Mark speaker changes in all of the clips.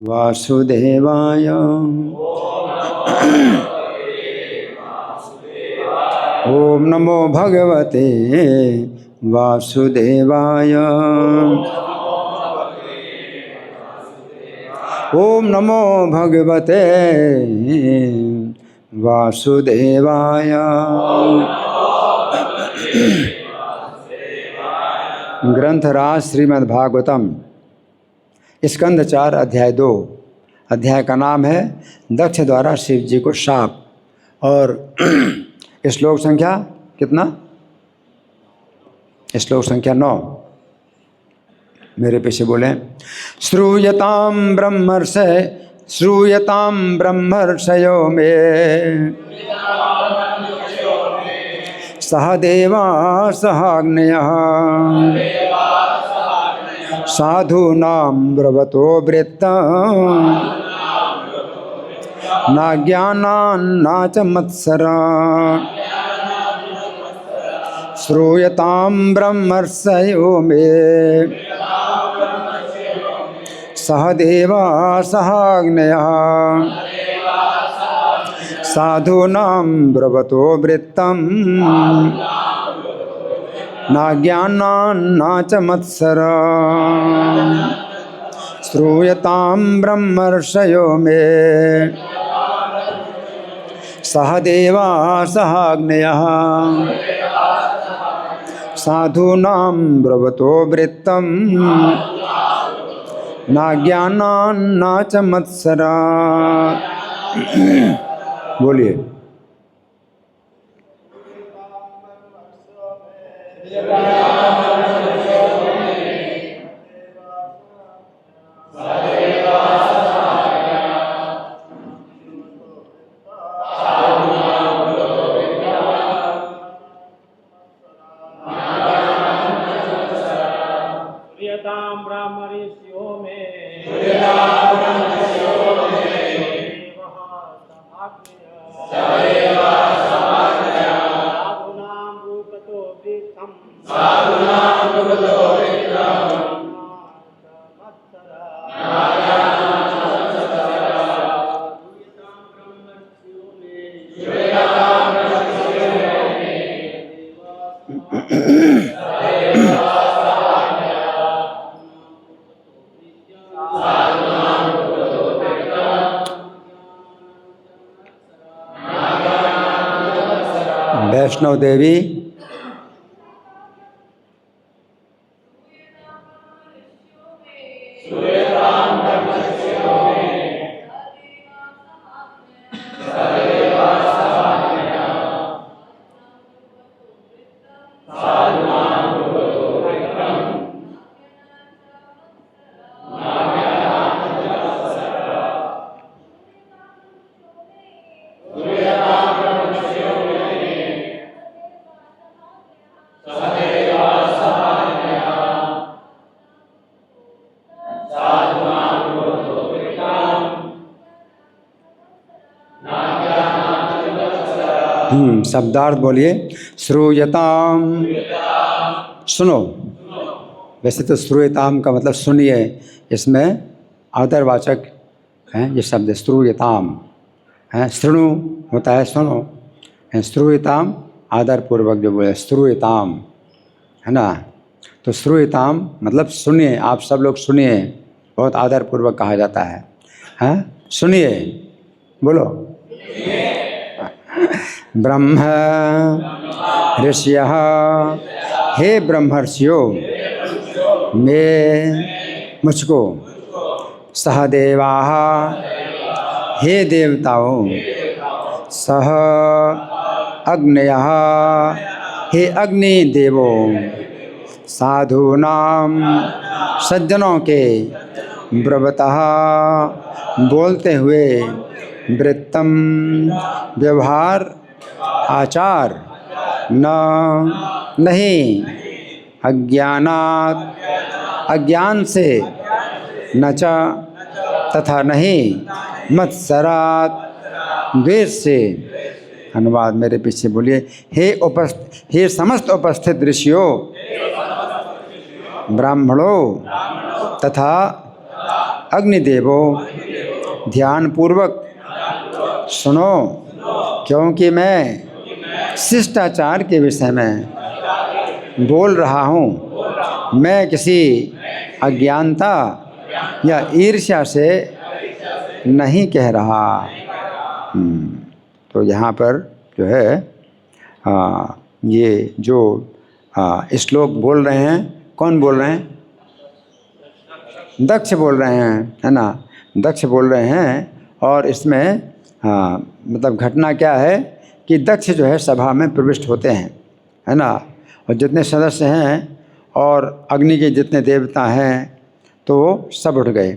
Speaker 1: वासुदेवाय ओम नमो भगवते वासुदेवाय ओम नमो भगवते वासुदेवाय। ग्रंथराज श्रीमद्भागवतम स्कंद 4 अध्याय 2। अध्याय का नाम है दक्ष द्वारा शिव जी को शाप। और श्लोक संख्या कितना? श्लोक संख्या 9। मेरे पीछे बोले। श्रूयताम ब्रह्मर्षयो मे सह देवा सहाग्नयः साधूनां ब्रवतो वृत्तं न ज्ञानान्न च मत्सरान्। श्रूयतां ब्रह्मर्षयो मे सह देवा सहाग्नयः साधूनां ब्रवतो वृत्तं न ज्ञानान्न च मत्सरान्। श्रूयतां ब्रह्मर्षयो मे सह देवा सहाग्नयः साधूनां ब्रवतो वृत्तं न ज्ञानान्न च मत्सरान्। बोलिए। वैष्णव देवी शब्दार्थ बोलिए। श्रूयताम, सुनो। वैसे तो श्रूयताम का मतलब सुनिए, इसमें आदरवाचक है ये शब्द श्रूयताम है। श्रृणु होता है सुनो, श्रूयताम आदरपूर्वक जो बोले श्रूयताम है ना। तो श्रूयताम मतलब सुनिए, आप सब लोग सुनिए, बहुत आदरपूर्वक कहा जाता है। हैं, सुनिए, बोलो। ब्रह्म ऋषयः, हे ब्रह्मर्षियों, मैं मुझको, सहदेवाः, हे देवताओं, सह अग्नयः, हे अग्नि देवों, साधूनां सज्जनों के, ब्रवतः बोलते हुए, वृत्तम व्यवहार आचार, न नहीं, अज्ञानात् अज्ञान से, न च तथा नहीं, मत्सरात् द्वेष से। अनुवाद मेरे पीछे बोलिए। हे समस्त उपस्थित ऋषियों, ब्राह्मणों तथा अग्निदेवो ध्यान पूर्वक सुनो, क्योंकि मैं शिष्टाचार के विषय में बोल रहा हूँ। मैं किसी अज्ञानता या ईर्ष्या से नहीं कह रहा। तो यहाँ पर जो है ये जो श्लोक बोल रहे हैं, कौन बोल रहे हैं? दक्ष बोल रहे हैं, है ना। दक्ष बोल रहे हैं। और इसमें मतलब घटना क्या है कि दक्ष जो है सभा में प्रविष्ट होते हैं, है ना। और जितने सदस्य हैं और अग्नि के जितने देवता हैं तो सब उठ गए,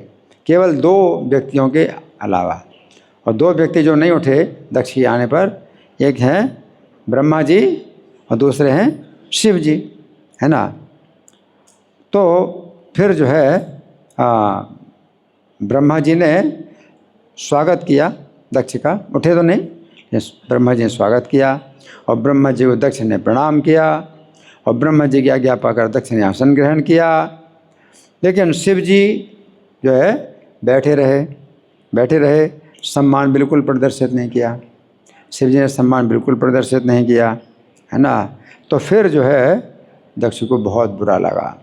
Speaker 1: केवल 2 व्यक्तियों के अलावा। और 2 व्यक्ति जो नहीं उठे दक्ष के आने पर, एक हैं ब्रह्मा जी और दूसरे हैं शिव जी, है ना। तो फिर जो है ब्रह्मा जी ने स्वागत किया दक्ष का, उठे तो नहीं, ब्रह्मा जी ने स्वागत किया और ब्रह्मा जी को दक्ष ने प्रणाम किया और ब्रह्मा जी की आज्ञा पाकर दक्ष ने आसन ग्रहण किया। लेकिन शिव जी जो है बैठे रहे, सम्मान बिल्कुल प्रदर्शित नहीं किया। शिव जी ने सम्मान बिल्कुल प्रदर्शित नहीं किया, है ना। तो फिर जो है दक्ष को बहुत बुरा लगा।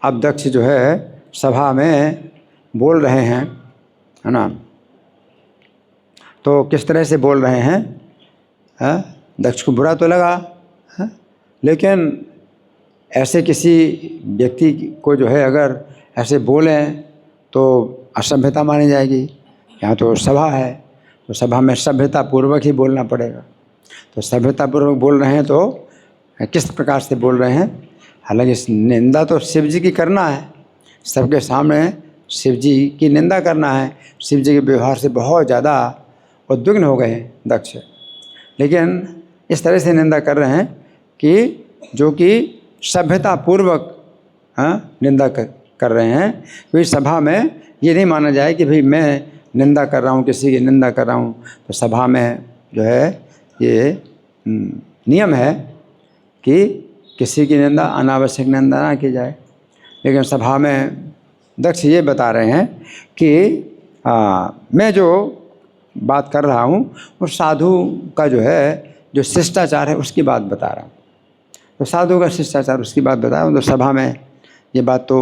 Speaker 1: अब दक्ष जो है सभा में बोल रहे हैं, है ना। तो किस तरह से बोल रहे हैं? दक्ष को बुरा तो लगा, है? लेकिन ऐसे किसी व्यक्ति को जो है अगर ऐसे बोलें तो असभ्यता मानी जाएगी। यहाँ तो सभा है, तो सभा में सभ्यता पूर्वक ही बोलना पड़ेगा। तो सभ्यता पूर्वक बोल रहे हैं तो किस प्रकार से बोल रहे हैं? हालांकि निंदा तो शिव जी की करना है, सबके सामने शिव जी की निंदा करना है। शिव जी के व्यवहार से बहुत ज़्यादा उद्विग्न हो गए हैं दक्ष, लेकिन इस तरह से निंदा कर रहे हैं कि जो कि सभ्यता पूर्वक निंदा कर रहे हैं। कोई सभा में ये नहीं माना जाए कि भाई मैं निंदा कर रहा हूँ, किसी की निंदा कर रहा हूँ। तो सभा में जो है ये नियम है कि किसी की निंदा, अनावश्यक निंदा ना की जाए। लेकिन सभा में दक्ष ये बता रहे हैं कि मैं जो बात कर रहा हूँ वो साधु का जो है जो शिष्टाचार है उसकी बात बता रहा हूँ। तो साधु का शिष्टाचार उसकी बात बता रहा हूँ। तो सभा में ये बात तो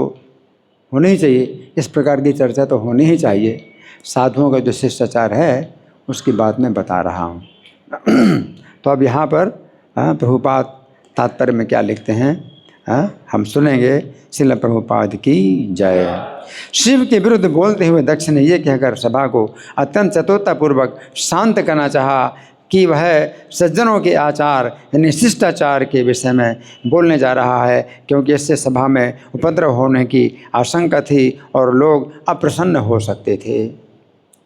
Speaker 1: होनी ही चाहिए, इस प्रकार की चर्चा तो होनी ही चाहिए। साधुओं का जो शिष्टाचार है उसकी बात मैं बता रहा हूँ। तो अब यहाँ पर प्रभुपाद तात्पर्य में क्या लिखते हैं हम सुनेंगे। श्रील प्रभुपाद की जय। शिव के विरुद्ध बोलते हुए दक्ष ने यह कहकर सभा को अत्यंत चतुरतापूर्वक शांत करना चाहा कि वह सज्जनों के आचार यानी शिष्टाचार के विषय में बोलने जा रहा है, क्योंकि इससे सभा में उपद्रव होने की आशंका थी और लोग अप्रसन्न हो सकते थे।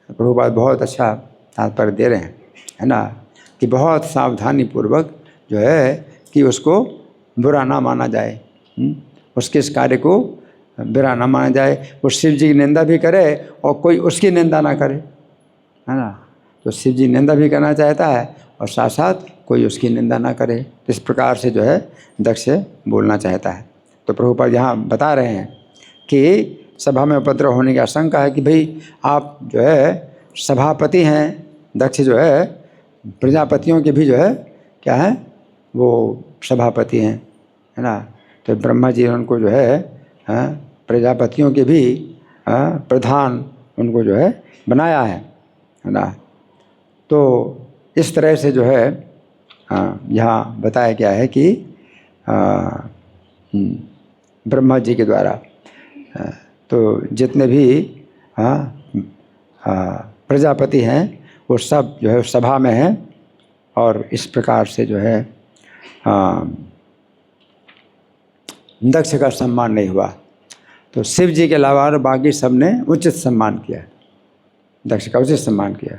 Speaker 1: प्रभुपाद बहुत अच्छा तात्पर्य दे रहे हैं, है ना, कि बहुत सावधानी पूर्वक जो है कि उसको बुरा ना माना जाए, उसके इस कार्य को बुरा ना माना जाए। वो शिव जी की निंदा भी करे और कोई उसकी निंदा ना करे, है ना। तो शिव जी निंदा भी करना चाहता है और साथ साथ कोई उसकी निंदा ना करे। इस प्रकार से जो है दक्ष बोलना चाहता है। तो प्रभुपाद यहाँ बता रहे हैं कि सभा में उपद्रव होने की आशंका है कि भाई आप जो है सभापति हैं, दक्ष जो है प्रजापतियों के भी जो है क्या है वो सभापति हैं, है ना। तो ब्रह्मा जी उनको जो है प्रजापतियों के भी प्रधान उनको जो है बनाया है ना। तो इस तरह से जो है यहाँ बताया गया है कि ब्रह्मा जी के द्वारा तो जितने भी प्रजापति हैं वो सब जो है सभा में हैं और इस प्रकार से जो है दक्ष का सम्मान नहीं हुआ। तो शिव जी के अलावा और बाकी सब ने उचित सम्मान किया, दक्ष का उचित सम्मान किया।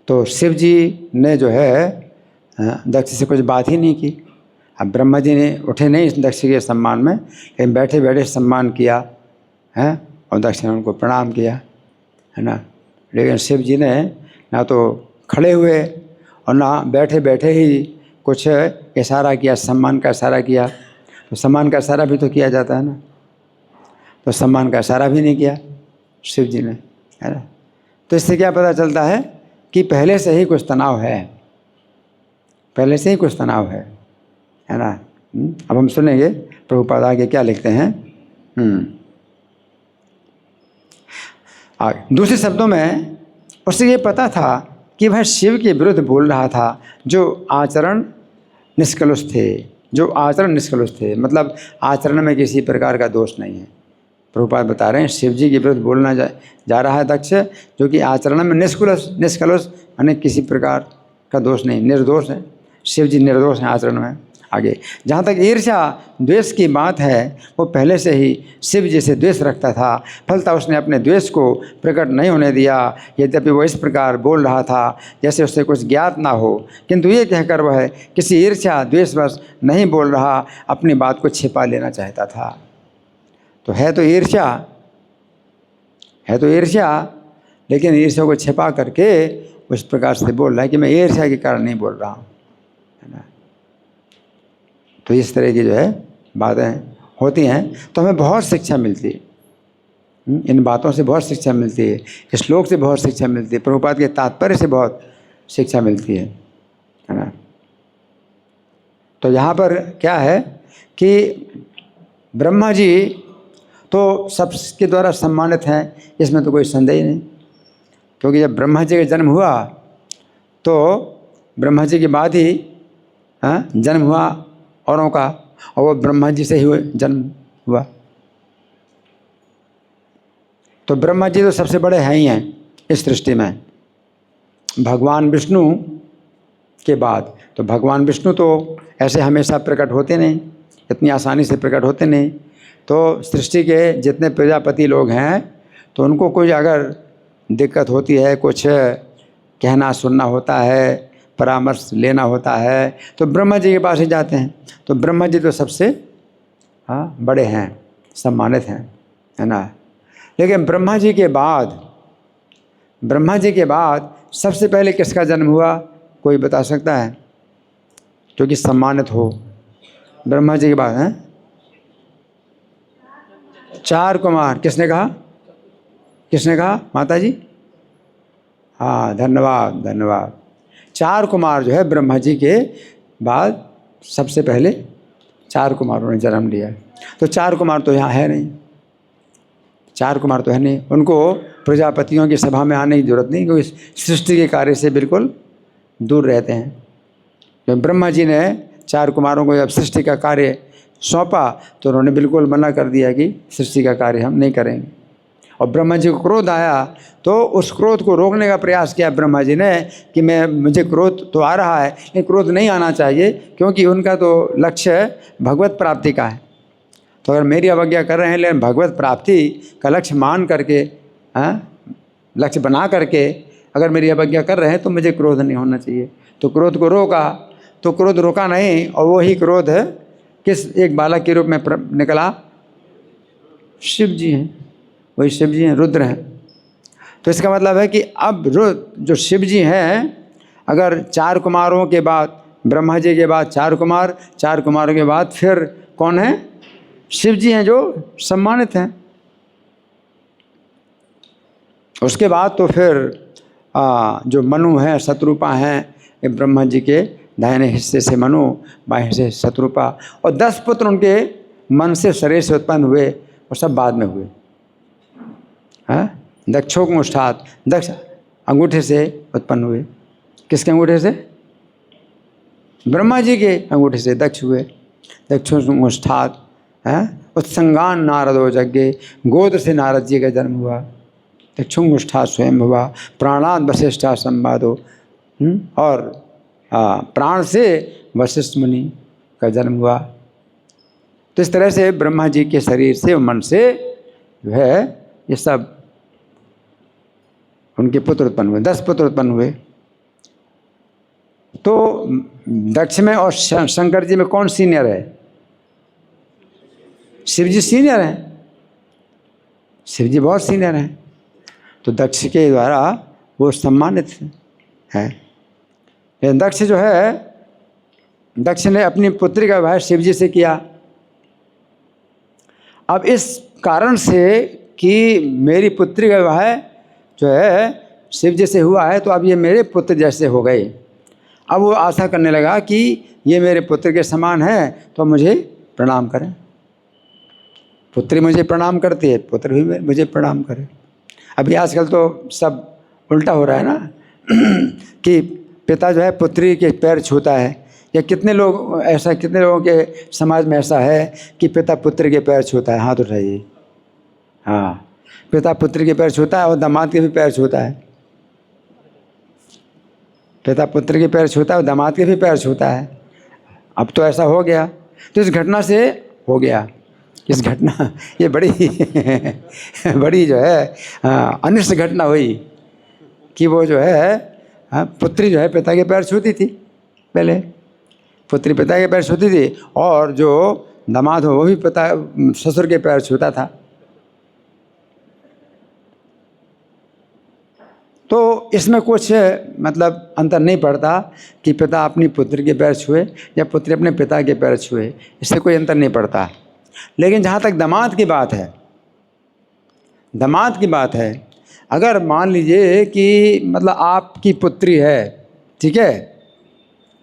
Speaker 1: तो शिव जी ने जो है दक्ष से कुछ बात ही नहीं की। अब ब्रह्मा जी ने उठे नहीं दक्ष के सम्मान में, लेकिन बैठे बैठे सम्मान किया है और दक्ष ने उनको प्रणाम किया, है ना। लेकिन शिव जी ने ना तो खड़े हुए और ना बैठे बैठे ही कुछ इशारा किया, सम्मान का इशारा किया। तो सम्मान का इशारा भी तो किया जाता है ना, तो सम्मान का इशारा भी नहीं किया शिव जी ने, है ना। तो इससे क्या पता चलता है कि पहले से ही कुछ तनाव है, पहले से ही कुछ तनाव है ना। अब हम सुनेंगे प्रभुपाद आगे क्या लिखते हैं। दूसरे शब्दों में उसे ये पता था कि वह शिव के विरुद्ध बोल रहा था जो आचरण निष्कलुष थे, जो आचरण निष्कलुष थे, मतलब आचरण में किसी प्रकार का दोष नहीं है। प्रभुपाद बता रहे हैं शिव जी के विरुद्ध बोलना जा रहा है दक्ष, जो कि आचरण में निष्कलुष यानी किसी प्रकार का दोष नहीं, निर्दोष है। शिव जी निर्दोष हैं आचरण में। आगे जहाँ तक ईर्ष्या द्वेष की बात है, वो पहले से ही शिव जी से द्वेष रखता था, फलता उसने अपने द्वेष को प्रकट नहीं होने दिया। यद्यपि वो इस प्रकार बोल रहा था जैसे उससे कुछ ज्ञात ना हो, किंतु ये कहकर वह किसी ईर्ष्या द्वेषवश नहीं बोल रहा, अपनी बात को छिपा लेना चाहता था। तो है तो ईर्ष्या, है तो ईर्ष्या, लेकिन ईर्ष्या को छिपा करके उस प्रकार से बोल रहा है कि मैं ईर्ष्या के कारण नहीं बोल रहा हूँ, है ना। तो इस तरह की जो है बातें होती हैं, तो हमें बहुत शिक्षा मिलती है, इन बातों से बहुत शिक्षा मिलती है, इस श्लोक से बहुत शिक्षा मिलती है, प्रभुपाद के तात्पर्य से बहुत शिक्षा मिलती है ना। तो यहाँ पर क्या है कि ब्रह्मा जी तो सबके द्वारा सम्मानित हैं, इसमें तो कोई संदेह नहीं, क्योंकि जब ब्रह्मा जी का जन्म हुआ तो ब्रह्मा जी के बाद ही जन्म हुआ औरों का, और वो ब्रह्मा जी से ही जन्म हुआ। तो ब्रह्मा जी तो सबसे बड़े हैं ही हैं इस सृष्टि में, भगवान विष्णु के बाद। तो भगवान विष्णु तो ऐसे हमेशा प्रकट होते नहीं, इतनी आसानी से प्रकट होते नहीं। तो सृष्टि के जितने प्रजापति लोग हैं, तो उनको कोई अगर दिक्कत होती है, कुछ कहना सुनना होता है, परामर्श लेना होता है, तो ब्रह्मा जी के पास ही जाते हैं। तो ब्रह्मा जी तो सबसे बड़े हैं, सम्मानित हैं, है ना। लेकिन ब्रह्मा जी के बाद सबसे पहले किसका जन्म हुआ, कोई बता सकता है जो कि सम्मानित हो? ब्रह्मा जी के बाद हैं 4 कुमार। किसने कहा, किसने कहा माता जी? हाँ, धन्यवाद धन्यवाद। 4 कुमार जो है ब्रह्मा जी के बाद सबसे पहले 4 कुमारों ने जन्म लिया। तो 4 कुमार तो यहाँ है नहीं, 4 कुमार तो है नहीं, उनको प्रजापतियों की सभा में आने की जरूरत नहीं, क्योंकि सृष्टि के कार्य से बिल्कुल दूर रहते हैं। जब ब्रह्मा जी ने 4 कुमारों को जब सृष्टि का कार्य सौंपा, तो उन्होंने बिल्कुल मना कर दिया कि सृष्टि का कार्य हम नहीं करेंगे। और ब्रह्मा जी को क्रोध आया, तो उस क्रोध को रोकने का प्रयास किया ब्रह्मा जी ने कि मुझे क्रोध तो आ रहा है, लेकिन क्रोध नहीं आना चाहिए, क्योंकि उनका तो लक्ष्य भगवत प्राप्ति का है। तो अगर मेरी अवज्ञा कर रहे हैं, लेकिन भगवत प्राप्ति का लक्ष्य मान करके, लक्ष्य बना करके अगर मेरी अवज्ञा कर रहे हैं, तो मुझे क्रोध नहीं होना चाहिए। तो क्रोध को रोका, तो क्रोध रोका नहीं, और वही क्रोध किस एक बालक के रूप में निकला? शिव जी हैं, वही शिव जी हैं, रुद्र हैं। तो इसका मतलब है कि अब जो शिव जी हैं, अगर 4 कुमारों के बाद, ब्रह्मा जी के बाद 4 कुमार, 4 कुमारों के बाद फिर कौन है? शिव जी हैं, जो सम्मानित हैं। उसके बाद तो फिर जो मनु हैं, शत्रुपा हैं, ये ब्रह्मा जी के दाहिने हिस्से से मनु, बाएं हिस्से से शत्रुपा, और 10 पुत्र उनके मन से शरीर से उत्पन्न हुए, और सब बाद में हुए। दक्षोमुष्ठात, दक्ष अंगूठे से उत्पन्न हुए। किसके अंगूठे से? ब्रह्मा जी के अंगूठे से दक्ष हुए। दक्षोमुष्ठात उत्संगान नारदो यज्ञे, गोत्र से नारद जी का जन्म हुआ। दक्षोमुष्ठात स्वयं हुआ, प्राणात वशिष्ठा संवादो, और प्राण से वशिष्ठ मुनि का जन्म हुआ। तो इस तरह से ब्रह्मा जी के शरीर से, मन से जो है ये सब उनके पुत्र उत्पन्न हुए, 10 पुत्र उत्पन्न हुए। तो दक्ष में और शंकर जी में कौन सीनियर है? शिव जी सीनियर हैं, शिव जी बहुत सीनियर हैं। तो दक्ष के द्वारा वो सम्मानित है। लेकिन दक्ष जो है, दक्ष ने अपनी पुत्री का विवाह शिव जी से किया, अब इस कारण से कि मेरी पुत्री का विवाह जो है शिव जी से हुआ है, तो अब ये मेरे पुत्र जैसे हो गए। अब वो आशा करने लगा कि ये मेरे पुत्र के समान है, तो मुझे प्रणाम करें। पुत्री मुझे प्रणाम करती है, पुत्र भी मुझे प्रणाम करे। अभी आजकल तो सब उल्टा हो रहा है ना कि पिता जो है पुत्री के पैर छूता है, या कितने लोगों के समाज में ऐसा है कि पिता पुत्र के पैर छूता है। हाथ उठाइए। हाँ, पिता पुत्र के पैर छूता है और दामाद के भी पैर छूता है। पिता पुत्र के पैर छूता है और दामाद के भी पैर छूता है। अब तो ऐसा हो गया। तो इस घटना से हो गया, इस घटना ये बड़ी बड़ी जो है अनिष्ट घटना हुई कि वो जो है पुत्री जो है पिता के पैर छूती थी। पहले पुत्री पिता के पैर छूती थी और जो दामाद हो वो भी पिता ससुर के पैर छूता था। तो इसमें कुछ मतलब अंतर नहीं पड़ता कि पिता अपनी पुत्री के पैर छुए या पुत्री अपने पिता के पैर छुए, इससे कोई अंतर नहीं पड़ता। लेकिन जहाँ तक दामाद की बात है, दामाद की बात है, अगर मान लीजिए कि मतलब आपकी पुत्री है, ठीक है,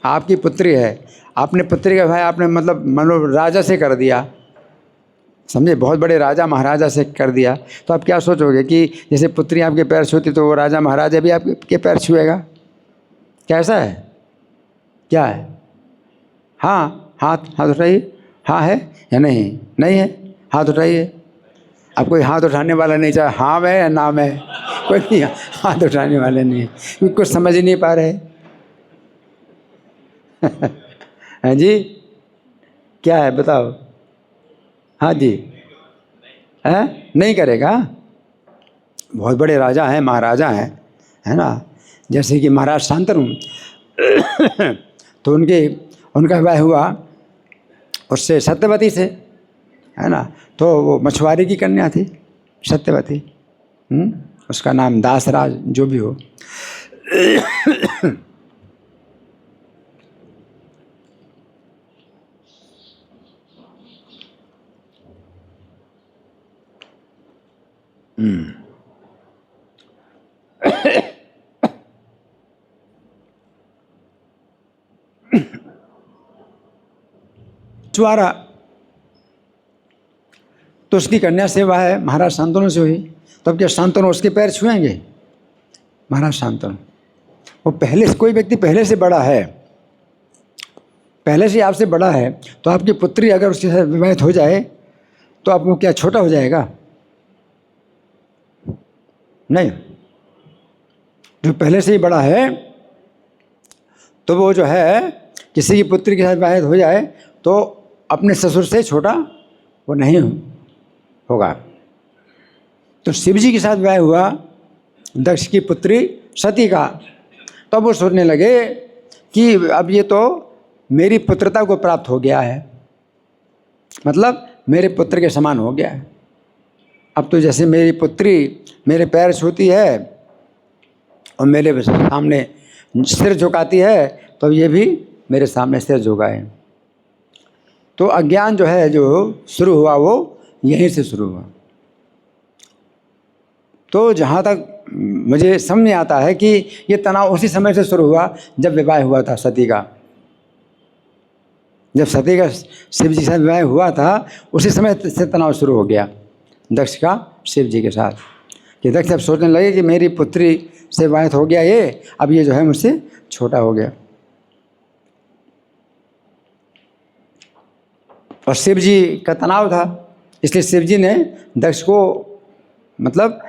Speaker 1: आपकी पुत्री है, आपने पुत्री का भाई आपने मतलब राजा से कर दिया, समझे, बहुत बड़े राजा महाराजा से कर दिया, तो आप क्या सोचोगे कि जैसे पुत्री आपके पैर छूती तो वो राजा महाराजा भी आपके पैर छुएगा? कैसा है, क्या है? हाँ, हाथ उठाइए। हाँ है या नहीं? नहीं है, हाथ उठाइए। अब कोई हाथ उठाने वाला नहीं, चाहे हाँ है या नाम है, कोई नहीं हाथ उठाने वाले नहीं है, क्योंकि कुछ समझ ही नहीं पा रहे हैं जी। क्या है बताओ? हाँ जी, है नहीं करेगा। बहुत बड़े राजा हैं, महाराजा हैं, है ना, जैसे कि महाराज शांतनु तो उनका विवाह हुआ उससे सत्यवती से, है ना, तो वो मछुआरे की कन्या थी सत्यवती। उसका नाम दासराज जो भी हो। मछुआरा तो उसकी कन्या सेवा है महाराज शांतनु से हुई, तब क्या शांतनु उसके पैर छुएंगे? महाराज शांतनु वो पहले से, कोई व्यक्ति पहले से बड़ा है, पहले से आपसे बड़ा है, तो आपकी पुत्री अगर उसके साथ विवाहित हो जाए तो आपको क्या छोटा हो जाएगा? नहीं, जो पहले से ही बड़ा है तो वो जो है किसी की पुत्री के साथ विवाहित हो जाए तो अपने ससुर से छोटा वो नहीं होगा। तो शिव जी के साथ विवाह हुआ दक्ष की पुत्री सती का, तब वो सोचने लगे कि अब ये तो मेरी पुत्रता को प्राप्त हो गया है, मतलब मेरे पुत्र के समान हो गया है। अब तो जैसे मेरी पुत्री मेरे पैर छूती है और मेरे सामने सिर झुकाती है, तो ये भी मेरे सामने सिर झुकाए। तो अज्ञान जो है जो शुरू हुआ वो यहीं से शुरू हुआ। तो जहाँ तक मुझे समझ में आता है कि ये तनाव उसी समय से शुरू हुआ जब विवाह हुआ था सती का। जब सती का शिव जी के साथ विवाह हुआ था उसी समय से तनाव शुरू हो गया दक्ष का शिव जी के साथ, कि दक्ष अब सोचने लगे कि मेरी पुत्री से विवाहित हो गया ये, अब ये जो है मुझसे छोटा हो गया। और शिव जी का तनाव था, इसलिए शिव जी ने दक्ष को मतलब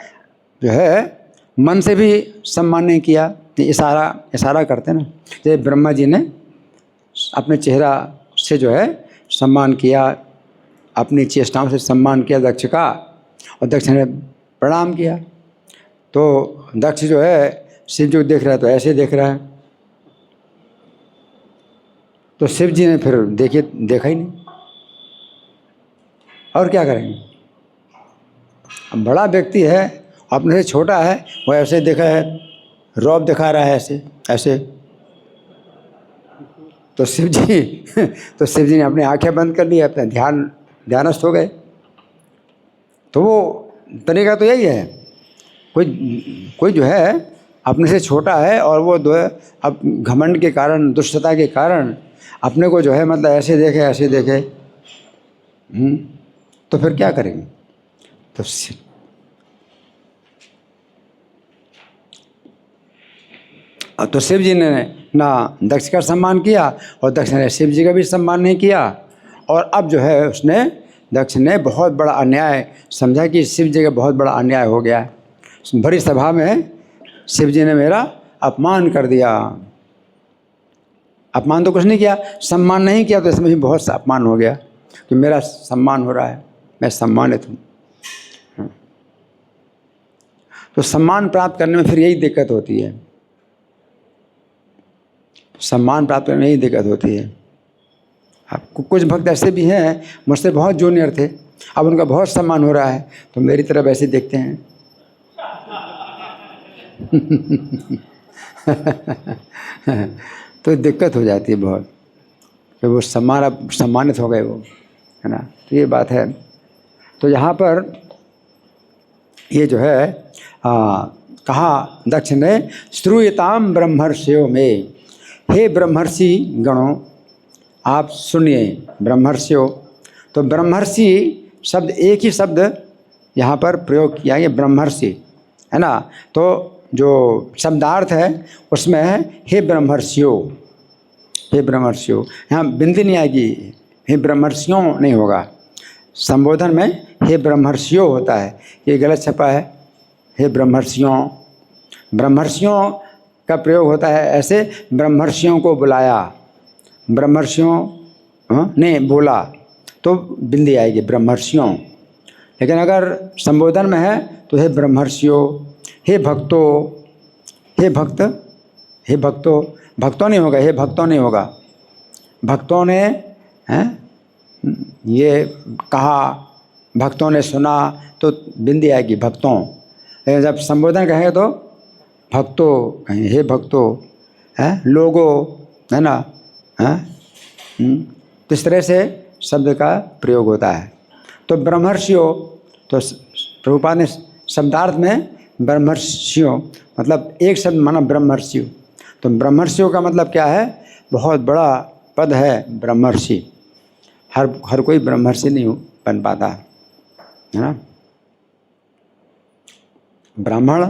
Speaker 1: जो है मन से भी सम्मान नहीं किया, इशारा करते ना, जैसे ब्रह्मा जी ने अपने चेहरा से जो है सम्मान किया, अपनी चेष्टाओं से सम्मान किया दक्ष का, और दक्ष ने प्रणाम किया। तो दक्ष जो है शिव जी को देख रहा है तो ऐसे देख रहा है, तो शिव जी ने फिर देखा ही नहीं, और क्या करेंगे। अब बड़ा व्यक्ति है, अपने से छोटा है, वो ऐसे देखा है, रौब दिखा रहा है ऐसे। तो शिव जी ने अपनी आंखें बंद कर ली, अपना ध्यानस्थ हो गए। तो वो तरीका तो यही है। कोई कोई जो है अपने से छोटा है और वो जो है अब घमंड के कारण, दुष्टता के कारण अपने को जो है मतलब ऐसे देखे तो फिर क्या करेंगे? तो शिव जी ने ना दक्ष का सम्मान किया और दक्ष ने शिव जी का भी सम्मान नहीं किया। और अब जो है उसने, दक्ष ने बहुत बड़ा अन्याय समझा कि शिव जी का बहुत बड़ा अन्याय हो गया है। भरी सभा में शिव जी ने मेरा अपमान कर दिया। अपमान तो कुछ नहीं किया, सम्मान नहीं किया, तो इसमें भी बहुत सा अपमान हो गया कि मेरा सम्मान हो रहा है, मैं सम्मानित हूँ। तो सम्मान प्राप्त करने में फिर यही दिक्कत होती है, सम्मान प्राप्त करने में यही दिक्कत होती है। अब कुछ भक्त ऐसे भी हैं मुझसे बहुत जूनियर थे, अब उनका बहुत सम्मान हो रहा है तो मेरी तरफ ऐसे देखते हैं। तो दिक्कत हो जाती है बहुत कि वो सम्मानित हो गए वो, है ना। तो ये बात है। तो यहाँ पर ये जो है कहा दक्ष ने, श्रूयताम ब्रह्मर्षियों में, हे ब्रह्मर्षि गणों आप सुनिए। ब्रह्मर्षियों, तो ब्रह्मर्षि शब्द एक ही शब्द यहाँ पर प्रयोग किया, ये ब्रह्मर्षि है ना। तो जो शब्दार्थ है उसमें है हे ब्रह्मर्षियों, हे ब्रह्मर्षियों। यहाँ बिंदी नहीं आएगी, हे ब्रह्मर्षियों नहीं होगा। संबोधन में हे ब्रह्मर्षियों होता है, ये गलत छपा है, हे ब्रह्मर्षियों। ब्रह्मर्षियों का प्रयोग होता है ऐसे, ब्रह्मर्षियों को बुलाया, ब्रह्मर्षियों ने बोला तो बिंदी आएगी ब्रह्मर्षियों। लेकिन अगर संबोधन में है तो हे ब्रह्मर्षियों, हे भक्तों, हे भक्त, हे भक्तों, भक्तों नहीं होगा, हे भक्तों नहीं होगा। भक्तों ने ये कहा, भक्तों ने सुना तो बिंदी आएगी भक्तों। लेकिन जब संबोधन कहें तो भक्तों कहें, हे भक्तों, लोगों, है ना। तो इस तरह से शब्द का प्रयोग होता है। तो ब्रह्मर्षियों, तो प्रभुपाद ने शब्दार्थ में ब्रह्मर्षियों मतलब एक शब्द माना ब्रह्मर्षियों। तो ब्रह्मर्षियों का मतलब क्या है? बहुत बड़ा पद है ब्रह्मर्षि। हर कोई ब्रह्मर्षि नहीं बन पाता, है ना। ब्राह्मण,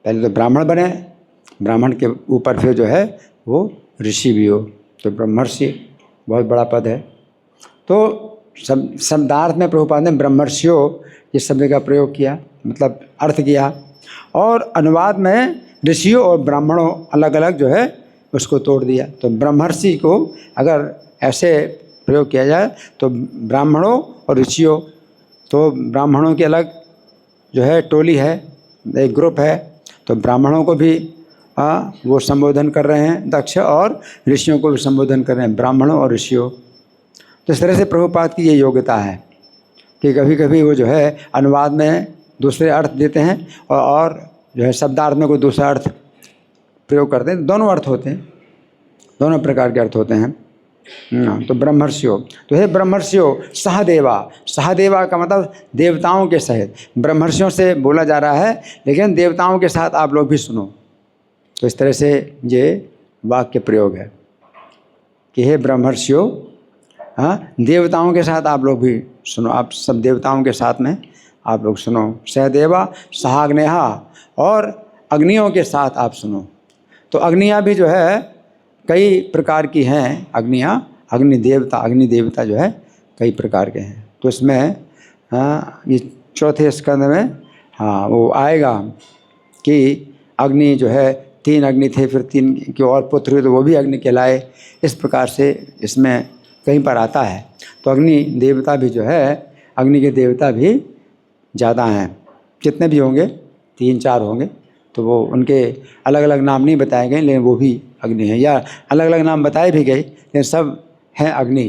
Speaker 1: पहले तो ब्राह्मण बने, ब्राह्मण के ऊपर फिर जो है वो ऋषि भी हो, तो ब्रह्मर्षि बहुत बड़ा पद है। तो शब्दार्थ में प्रभुपाद ने ब्रह्मर्षियों इस शब्द का प्रयोग किया, मतलब अर्थ किया। और अनुवाद में ऋषियों और ब्राह्मणों अलग अलग जो है उसको तोड़ दिया। तो ब्रह्मर्षि को अगर ऐसे प्रयोग किया जाए तो ब्राह्मणों और ऋषियों, तो ब्राह्मणों की अलग जो है टोली है, एक ग्रुप है, तो ब्राह्मणों को भी वो संबोधन कर रहे हैं दक्ष, और ऋषियों को भी संबोधन कर रहे हैं, ब्राह्मणों और ऋषियों। तो इस तरह से प्रभुपाद की ये योग्यता है कि कभी कभी वो जो है अनुवाद में दूसरे अर्थ देते हैं और जो है शब्दार्थ में कोई दूसरा अर्थ प्रयोग करते हैं। दोनों अर्थ होते हैं, दोनों प्रकार के अर्थ होते हैं। तो ब्रह्मर्षियों, तो हे ब्रह्मर्षियों सहदेवा, सहदेवा का मतलब देवताओं के सहित। ब्रह्मर्षियों से बोला जा रहा है लेकिन देवताओं के साथ आप लोग भी सुनो। तो इस तरह से ये वाक्य प्रयोग है कि हे ब्रह्मर्षियों, देवताओं के साथ आप लोग भी सुनो, आप सब देवताओं के साथ में आप लोग सुनो। सहदेवा सहाग्नेहा, और अग्नियों के साथ आप सुनो। तो अग्नियाँ भी जो है कई प्रकार की हैं अग्नियाँ, अग्नि देवता जो है कई प्रकार के हैं। तो इसमें ये चौथे स्कंद में वो आएगा कि अग्नि जो है 3 अग्नि थे, फिर 3 के और पुत्र हुए तो वो भी अग्नि कहलाए। इस प्रकार से इसमें कहीं पर आता है। तो अग्नि देवता भी जो है, अग्नि के देवता भी ज़्यादा हैं, कितने भी होंगे 3-4 होंगे। तो वो उनके अलग अलग नाम नहीं बताए गए, लेकिन वो भी अग्नि है, या अलग अलग नाम बताए भी गए लेकिन सब हैं अग्नि।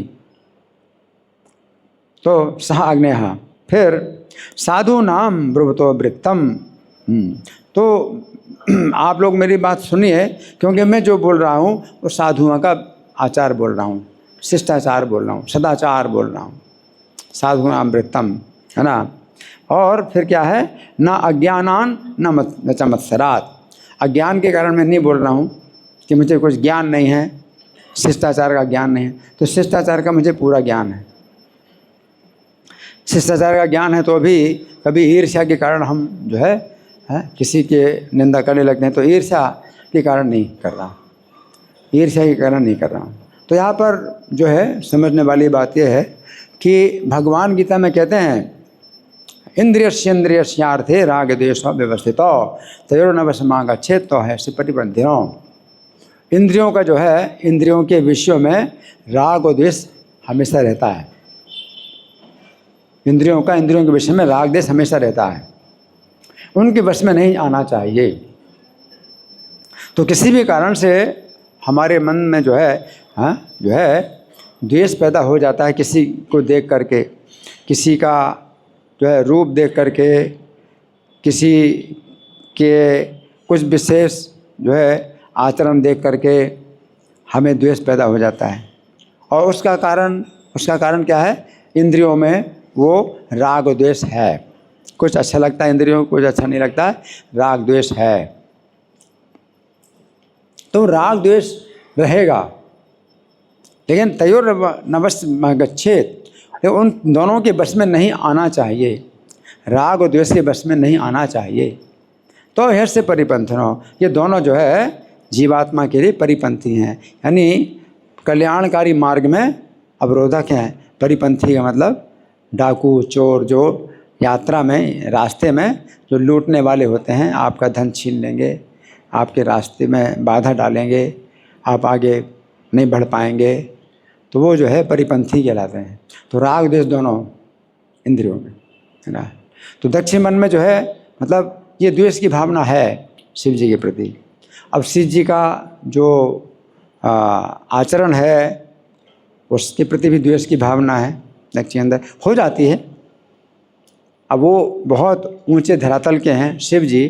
Speaker 1: तो सह अग्नेहा। फिर साधु नाम ब्रुवतो वृत्तम। तो आप लोग मेरी बात सुनिए, क्योंकि मैं जो बोल रहा हूँ वो साधुओं का आचार बोल रहा हूँ, शिष्टाचार बोल रहा हूँ, सदाचार बोल रहा हूँ। साधु नाम वृत्तम, है ना। और फिर क्या है, ना अज्ञानान न च मत्सरात। अज्ञान के कारण मैं नहीं बोल रहा हूँ कि मुझे कुछ ज्ञान नहीं है, शिष्टाचार का ज्ञान नहीं है, तो शिष्टाचार का मुझे पूरा ज्ञान है। शिष्टाचार का ज्ञान है तो भी कभी ईर्ष्या के कारण हम जो है किसी के निंदा करने लगते हैं, तो ईर्ष्या के कारण नहीं कर रहा, ईर्ष्या के कारण नहीं कर रहा हूँ। तो यहाँ पर जो है समझने वाली बात यह है कि भगवान गीता में कहते हैं इंद्रियस्यार्थे राग द्वेष व्यवस्थित तयोर्नवशमा गच्छेत् तो है से परिबंधिनो। इंद्रियों का जो है, इंद्रियों के विषयों में राग और द्वेष हमेशा रहता है। इंद्रियों के विषय में राग द्वेष हमेशा रहता है, उनके वश में नहीं आना चाहिए। तो किसी भी कारण से हमारे मन में जो है द्वेष पैदा हो जाता है, किसी को देख करके, किसी का जो है रूप देख करके, किसी के कुछ विशेष जो है आचरण देख करके हमें द्वेष पैदा हो जाता है। और उसका कारण क्या है, इंद्रियों में वो राग द्वेष है। कुछ अच्छा लगता है इंद्रियों को, कुछ अच्छा नहीं लगता, राग द्वेष है। तो राग द्वेष रहेगा, लेकिन तयोर्नवशमा गच्छेत्, उन दोनों के बस में नहीं आना चाहिए, राग और द्वेष के बस में नहीं आना चाहिए। तो हर्ष परिपंथनो, ये दोनों जो है जीवात्मा के लिए परिपंथी हैं, यानी कल्याणकारी मार्ग में अवरोधक हैं। परिपंथी का मतलब डाकू चोर, जो यात्रा में रास्ते में जो लूटने वाले होते हैं, आपका धन छीन लेंगे, आपके रास्ते में बाधा डालेंगे, आप आगे नहीं बढ़ पाएंगे, तो वो जो है परिपंथी कहलाते हैं। तो राग द्वेष दोनों इंद्रियों में है ना। तो दक्षिण मन में जो है मतलब ये द्वेष की भावना है शिव जी के प्रति। अब शिव जी का जो आचरण है उसके प्रति भी द्वेष की भावना है दक्षिण अंदर हो जाती है। अब वो बहुत ऊंचे धरातल के हैं शिव जी,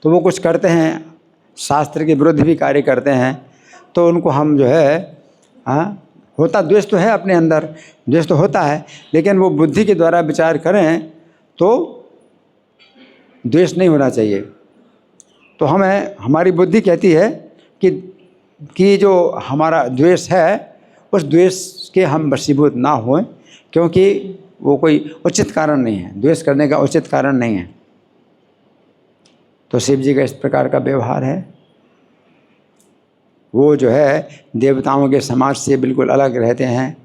Speaker 1: तो वो कुछ करते हैं, शास्त्र के विरुद्ध भी कार्य करते हैं, तो उनको हम जो है होता द्वेष तो है अपने अंदर, द्वेष तो होता है, लेकिन वो बुद्धि के द्वारा विचार करें तो द्वेष नहीं होना चाहिए। तो हमारी बुद्धि कहती है कि जो हमारा द्वेष है उस द्वेष के हम वशीभूत ना हों, क्योंकि वो कोई उचित कारण नहीं है, द्वेष करने का उचित कारण नहीं है। तो शिव जी का इस प्रकार का व्यवहार है। वो जो है देवताओं के समाज से बिल्कुल अलग रहते हैं,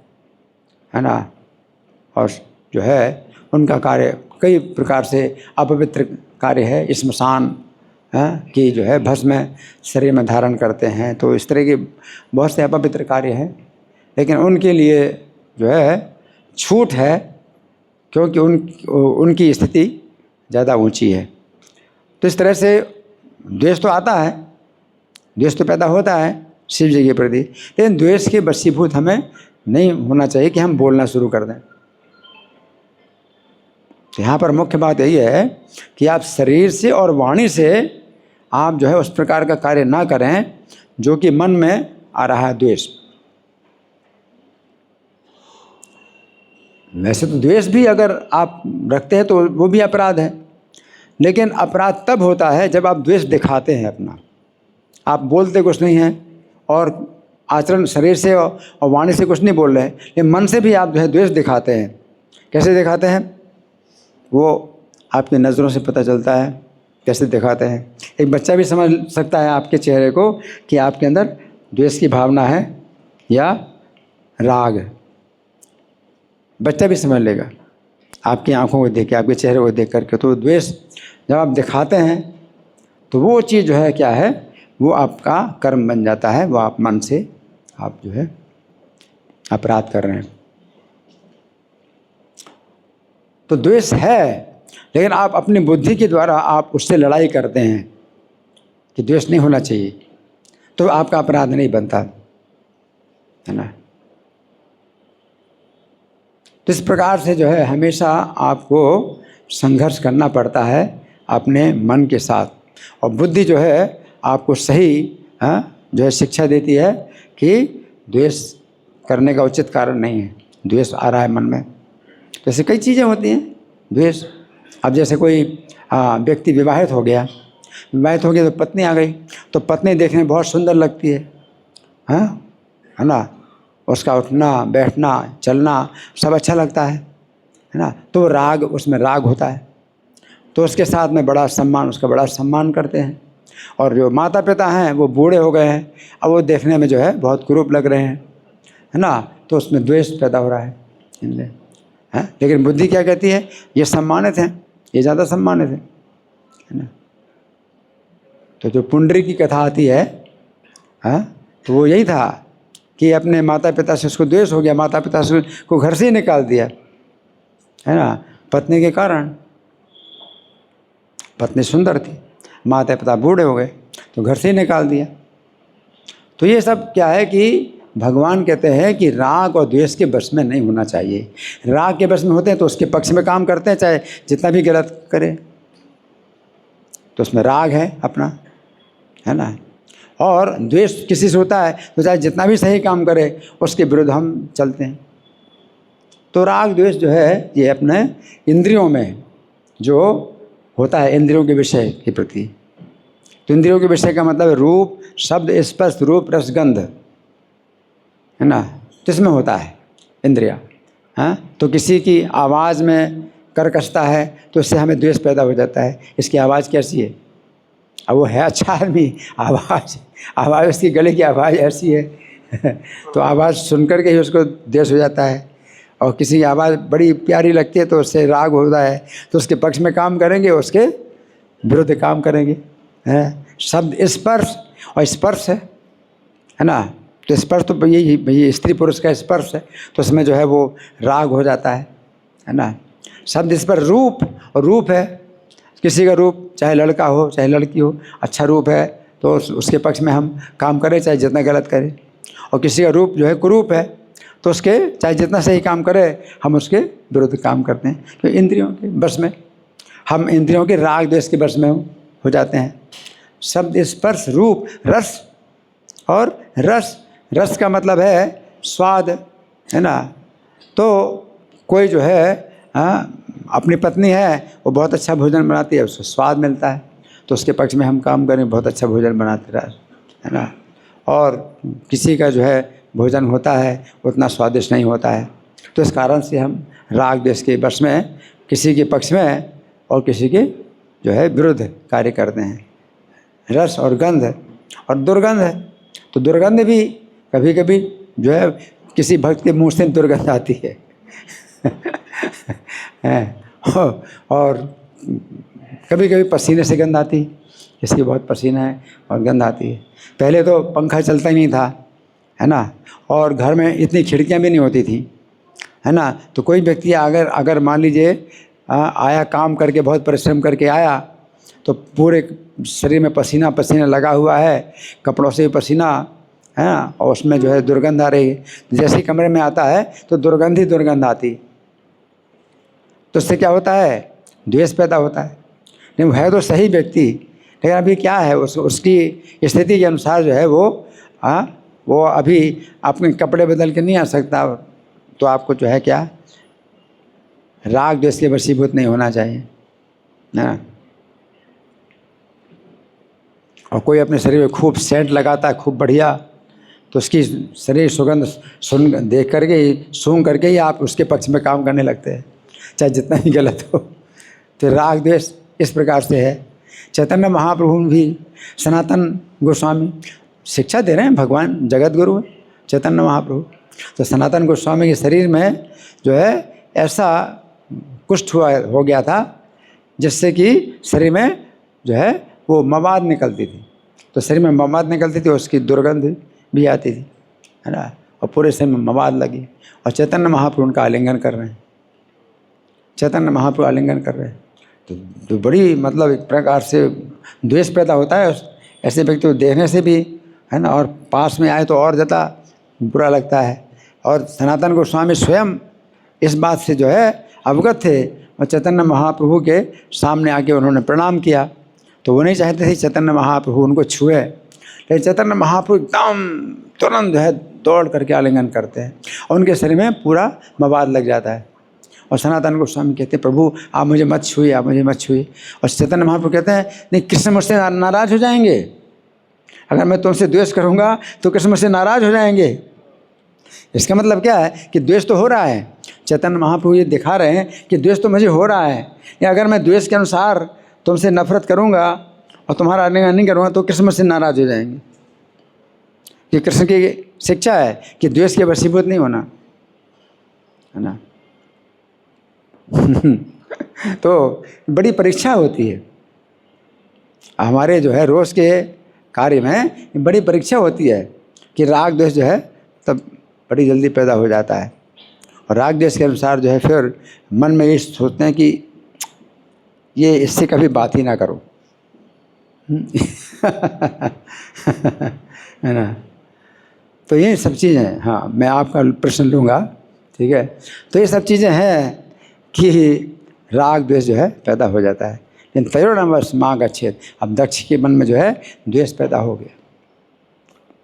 Speaker 1: है ना। और जो है उनका कार्य कई प्रकार से अपवित्र कार्य है, स्मशान की जो है भस्म शरीर में धारण करते हैं, तो इस तरह के बहुत से अपवित्र कार्य हैं, लेकिन उनके लिए जो है छूट है, क्योंकि उनकी स्थिति ज़्यादा ऊंची है। तो इस तरह से द्वेष तो आता है, द्वेष तो पैदा होता है शिव जी के प्रति, लेकिन द्वेष के वशीभूत हमें नहीं होना चाहिए कि हम बोलना शुरू कर दें। तो यहाँ पर मुख्य बात यही है कि आप शरीर से और वाणी से आप जो है उस प्रकार का कार्य ना करें जो कि मन में आ रहा है द्वेष। वैसे तो द्वेष भी अगर आप रखते हैं तो वो भी अपराध है, लेकिन अपराध तब होता है जब आप द्वेष दिखाते हैं अपना। आप बोलते कुछ नहीं हैं और आचरण शरीर से और वाणी से कुछ नहीं बोल रहे हैं, लेकिन मन से भी आप जो है द्वेष दिखाते हैं। कैसे दिखाते हैं वो आपकी नज़रों से पता चलता है, कैसे दिखाते हैं। एक बच्चा भी समझ सकता है आपके चेहरे को कि आपके अंदर द्वेष की भावना है या राग है। बच्चा भी समझ लेगा आपकी आंखों को देख के, आपके चेहरे को देख करके। तो द्वेष जब आप दिखाते हैं तो वो चीज़ जो है क्या है, वो आपका कर्म बन जाता है, वो आप मन से आप जो है अपराध कर रहे हैं। तो द्वेष है, लेकिन आप अपनी बुद्धि के द्वारा आप उससे लड़ाई करते हैं कि द्वेष नहीं होना चाहिए, तो आपका अपराध नहीं बनता, है ना। तो इस प्रकार से जो है हमेशा आपको संघर्ष करना पड़ता है अपने मन के साथ, और बुद्धि जो है आपको सही जो है शिक्षा देती है कि द्वेष करने का उचित कारण नहीं है। द्वेष आ रहा है मन में, जैसे कई चीज़ें होती हैं, द्वेष अब जैसे कोई व्यक्ति विवाहित हो गया तो पत्नी आ गई, तो पत्नी देखने में बहुत सुंदर लगती है ना, उसका उठना बैठना चलना सब अच्छा लगता है ना, तो राग, उसमें राग होता है, तो उसके साथ में उसका बड़ा सम्मान करते हैं। और जो माता पिता हैं वो बूढ़े हो गए हैं, अब वो देखने में जो है बहुत कुरूप लग रहे हैं, है ना, तो उसमें द्वेष पैदा हो रहा है इनमें, है। लेकिन बुद्धि क्या कहती है, ये सम्मानित हैं, ये ज़्यादा सम्मानित है ना। तो जो पुंडरी की कथा आती है, तो वो यही था कि अपने माता पिता से उसको द्वेष हो गया, माता पिता से को घर से ही निकाल दिया, है ना, पत्नी के कारण। पत्नी सुंदर थी, माता पिता बूढ़े हो गए तो घर से ही निकाल दिया। तो ये सब क्या है कि भगवान कहते हैं कि राग और द्वेष के बस में नहीं होना चाहिए। राग के बस में होते हैं तो उसके पक्ष में काम करते हैं, चाहे जितना भी गलत करे, तो उसमें राग है अपना, है ना। और द्वेष किसी से होता है तो चाहे जितना भी सही काम करे उसके विरुद्ध हम चलते हैं। तो राग द्वेष जो है ये अपने इंद्रियों में जो होता है, इंद्रियों के विषय के प्रति। तो इंद्रियों के विषय का मतलब रूप, शब्द, स्पर्श, रूप, रस, गंध, है ना, तो इसमें होता है इंद्रिया। तो किसी की आवाज़ में कर्कशता है तो इससे हमें द्वेष पैदा हो जाता है, इसकी आवाज़ कैसी है, अब वो है अच्छा आदमी, आवाज़ उसकी गले की आवाज़ ऐसी है तो आवाज़ सुनकर के ही उसको द्वेष हो जाता है। और किसी की आवाज़ बड़ी प्यारी लगती है तो उससे राग होता है, तो उसके पक्ष में काम करेंगे, उसके विरुद्ध काम करेंगे, है। शब्द, स्पर्श, और स्पर्श है ना, तो स्पर्श तो यही स्त्री पुरुष का स्पर्श है, तो उसमें जो है वो राग हो जाता है ना। शब्द, स्पर्श, रूप, और रूप है किसी का रूप, चाहे लड़का हो चाहे लड़की हो, अच्छा रूप है तो उसके पक्ष में हम काम करें चाहे जितना गलत करें। और किसी का रूप जो है कुरूप है तो उसके चाहे जितना सही काम करे हम उसके विरुद्ध काम करते हैं। तो इंद्रियों के बस में हम, इंद्रियों के राग द्वेष के बस में हो जाते हैं। शब्द, स्पर्श, रूप, रस, और रस का मतलब है स्वाद, है ना। तो कोई जो है अपनी पत्नी है वो बहुत अच्छा भोजन बनाती है, उसको स्वाद मिलता है तो उसके पक्ष में हम काम करें, बहुत अच्छा भोजन बनाते रहे, है ना। और किसी का जो है भोजन होता है उतना स्वादिष्ट नहीं होता है, तो इस कारण से हम राग द्वेष के बस में किसी के पक्ष में और किसी के जो है विरुद्ध कार्य करते हैं। रस और गंध और दुर्गंध है, तो दुर्गंध भी कभी कभी जो है किसी भक्त के मुँह से दुर्गंध आती है और कभी कभी पसीने से गंध आती, किसकी बहुत पसीना है और गंध आती है। पहले तो पंखा चलता ही नहीं था, है ना, और घर में इतनी खिड़कियां भी नहीं होती थी, है ना। तो कोई व्यक्ति अगर मान लीजिए आया, काम करके बहुत परिश्रम करके आया, तो पूरे शरीर में पसीना पसीना लगा हुआ है, कपड़ों से भी पसीना है ना, और उसमें जो है दुर्गंध आ रही है। जैसे ही कमरे में आता है तो दुर्गंध ही दुर्गंध आती, तो उससे क्या होता है, द्वेष पैदा होता है। नहीं, है तो सही व्यक्ति, लेकिन अभी क्या है उसकी स्थिति के अनुसार जो है वो अभी अपने कपड़े बदल के नहीं आ सकता, तो आपको जो है क्या, राग द्वेष के वशीभूत नहीं होना चाहिए ना। और कोई अपने शरीर में खूब सेंट लगाता है खूब बढ़िया, तो उसकी शरीर सुगंध देख करके ही, सूंघ करके ही आप उसके पक्ष में काम करने लगते हैं, चाहे जितना ही गलत हो। तो राग द्वेष इस प्रकार से है। चैतन्य महाप्रभु भी, सनातन गोस्वामी शिक्षा दे रहे हैं, भगवान जगत गुरु चैतन्य महाप्रभु, तो सनातन गोस्वामी के शरीर में जो है ऐसा कुष्ठ हो गया था जिससे कि शरीर में जो है वो मवाद निकलती थी, तो शरीर में मवाद निकलती थी, उसकी दुर्गंध भी आती थी, है ना, और पूरे शरीर में मवाद लगी। और चैतन्य महाप्रभु उनका आलिंगन कर रहे हैं, चैतन्य महाप्रभु आलिंगन कर रहे हैं, तो बड़ी मतलब एक प्रकार से द्वेष पैदा होता है ऐसे व्यक्ति को देखने से भी, है ना, और पास में आए तो और ज़्यादा बुरा लगता है। और सनातन गोस्वामी स्वयं इस बात से जो है अवगत थे, और चैतन्य महाप्रभु के सामने आके उन्होंने प्रणाम किया, तो वो नहीं चाहते थे चैतन्य महाप्रभु उनको छुए, लेकिन चैतन्य महाप्रभु एकदम तुरंत जो है दौड़ करके आलिंगन करते हैं और उनके शरीर में पूरा मवाद लग जाता है। और सनातन गोस्वामी कहते हैं प्रभु आप मुझे मत छुए, आप मुझे मत छुए। और चैतन्य महाप्रभु कहते हैं नहीं, कृष्ण मुझसे नाराज हो जाएंगे, अगर मैं तुमसे द्वेष करूँगा तो कृष्ण मुझसे नाराज हो जाएंगे। इसका मतलब क्या है कि द्वेष तो हो रहा है। चैतन्य महाप्रभु ये दिखा रहे हैं कि द्वेष तो मुझे हो रहा है, या अगर मैं द्वेष के अनुसार तुमसे नफरत करूँगा और तुम्हारा आज्ञा नहीं करूँगा तो कृष्ण मुझसे नाराज हो जाएंगे। ये कृष्ण की शिक्षा है कि द्वेष के वशीभूत नहीं होना, है ना। तो बड़ी परीक्षा होती है हमारे जो है रोज़ के कार्य में, बड़ी परीक्षा होती है कि राग द्वेष जो है तब बड़ी जल्दी पैदा हो जाता है। और राग द्वेष के अनुसार जो है फिर मन में ये सोचते हैं कि ये इससे कभी बात ही ना करो। है ना। तो ये सब चीज़ें हैं। हाँ, मैं आपका प्रश्न लूँगा, ठीक है। तो ये सब चीज़ें हैं कि राग द्वेष जो है पैदा हो जाता है। लेकिन तयोर्नवश माँ का छेद, अब दक्ष के मन में जो है द्वेष पैदा हो गया।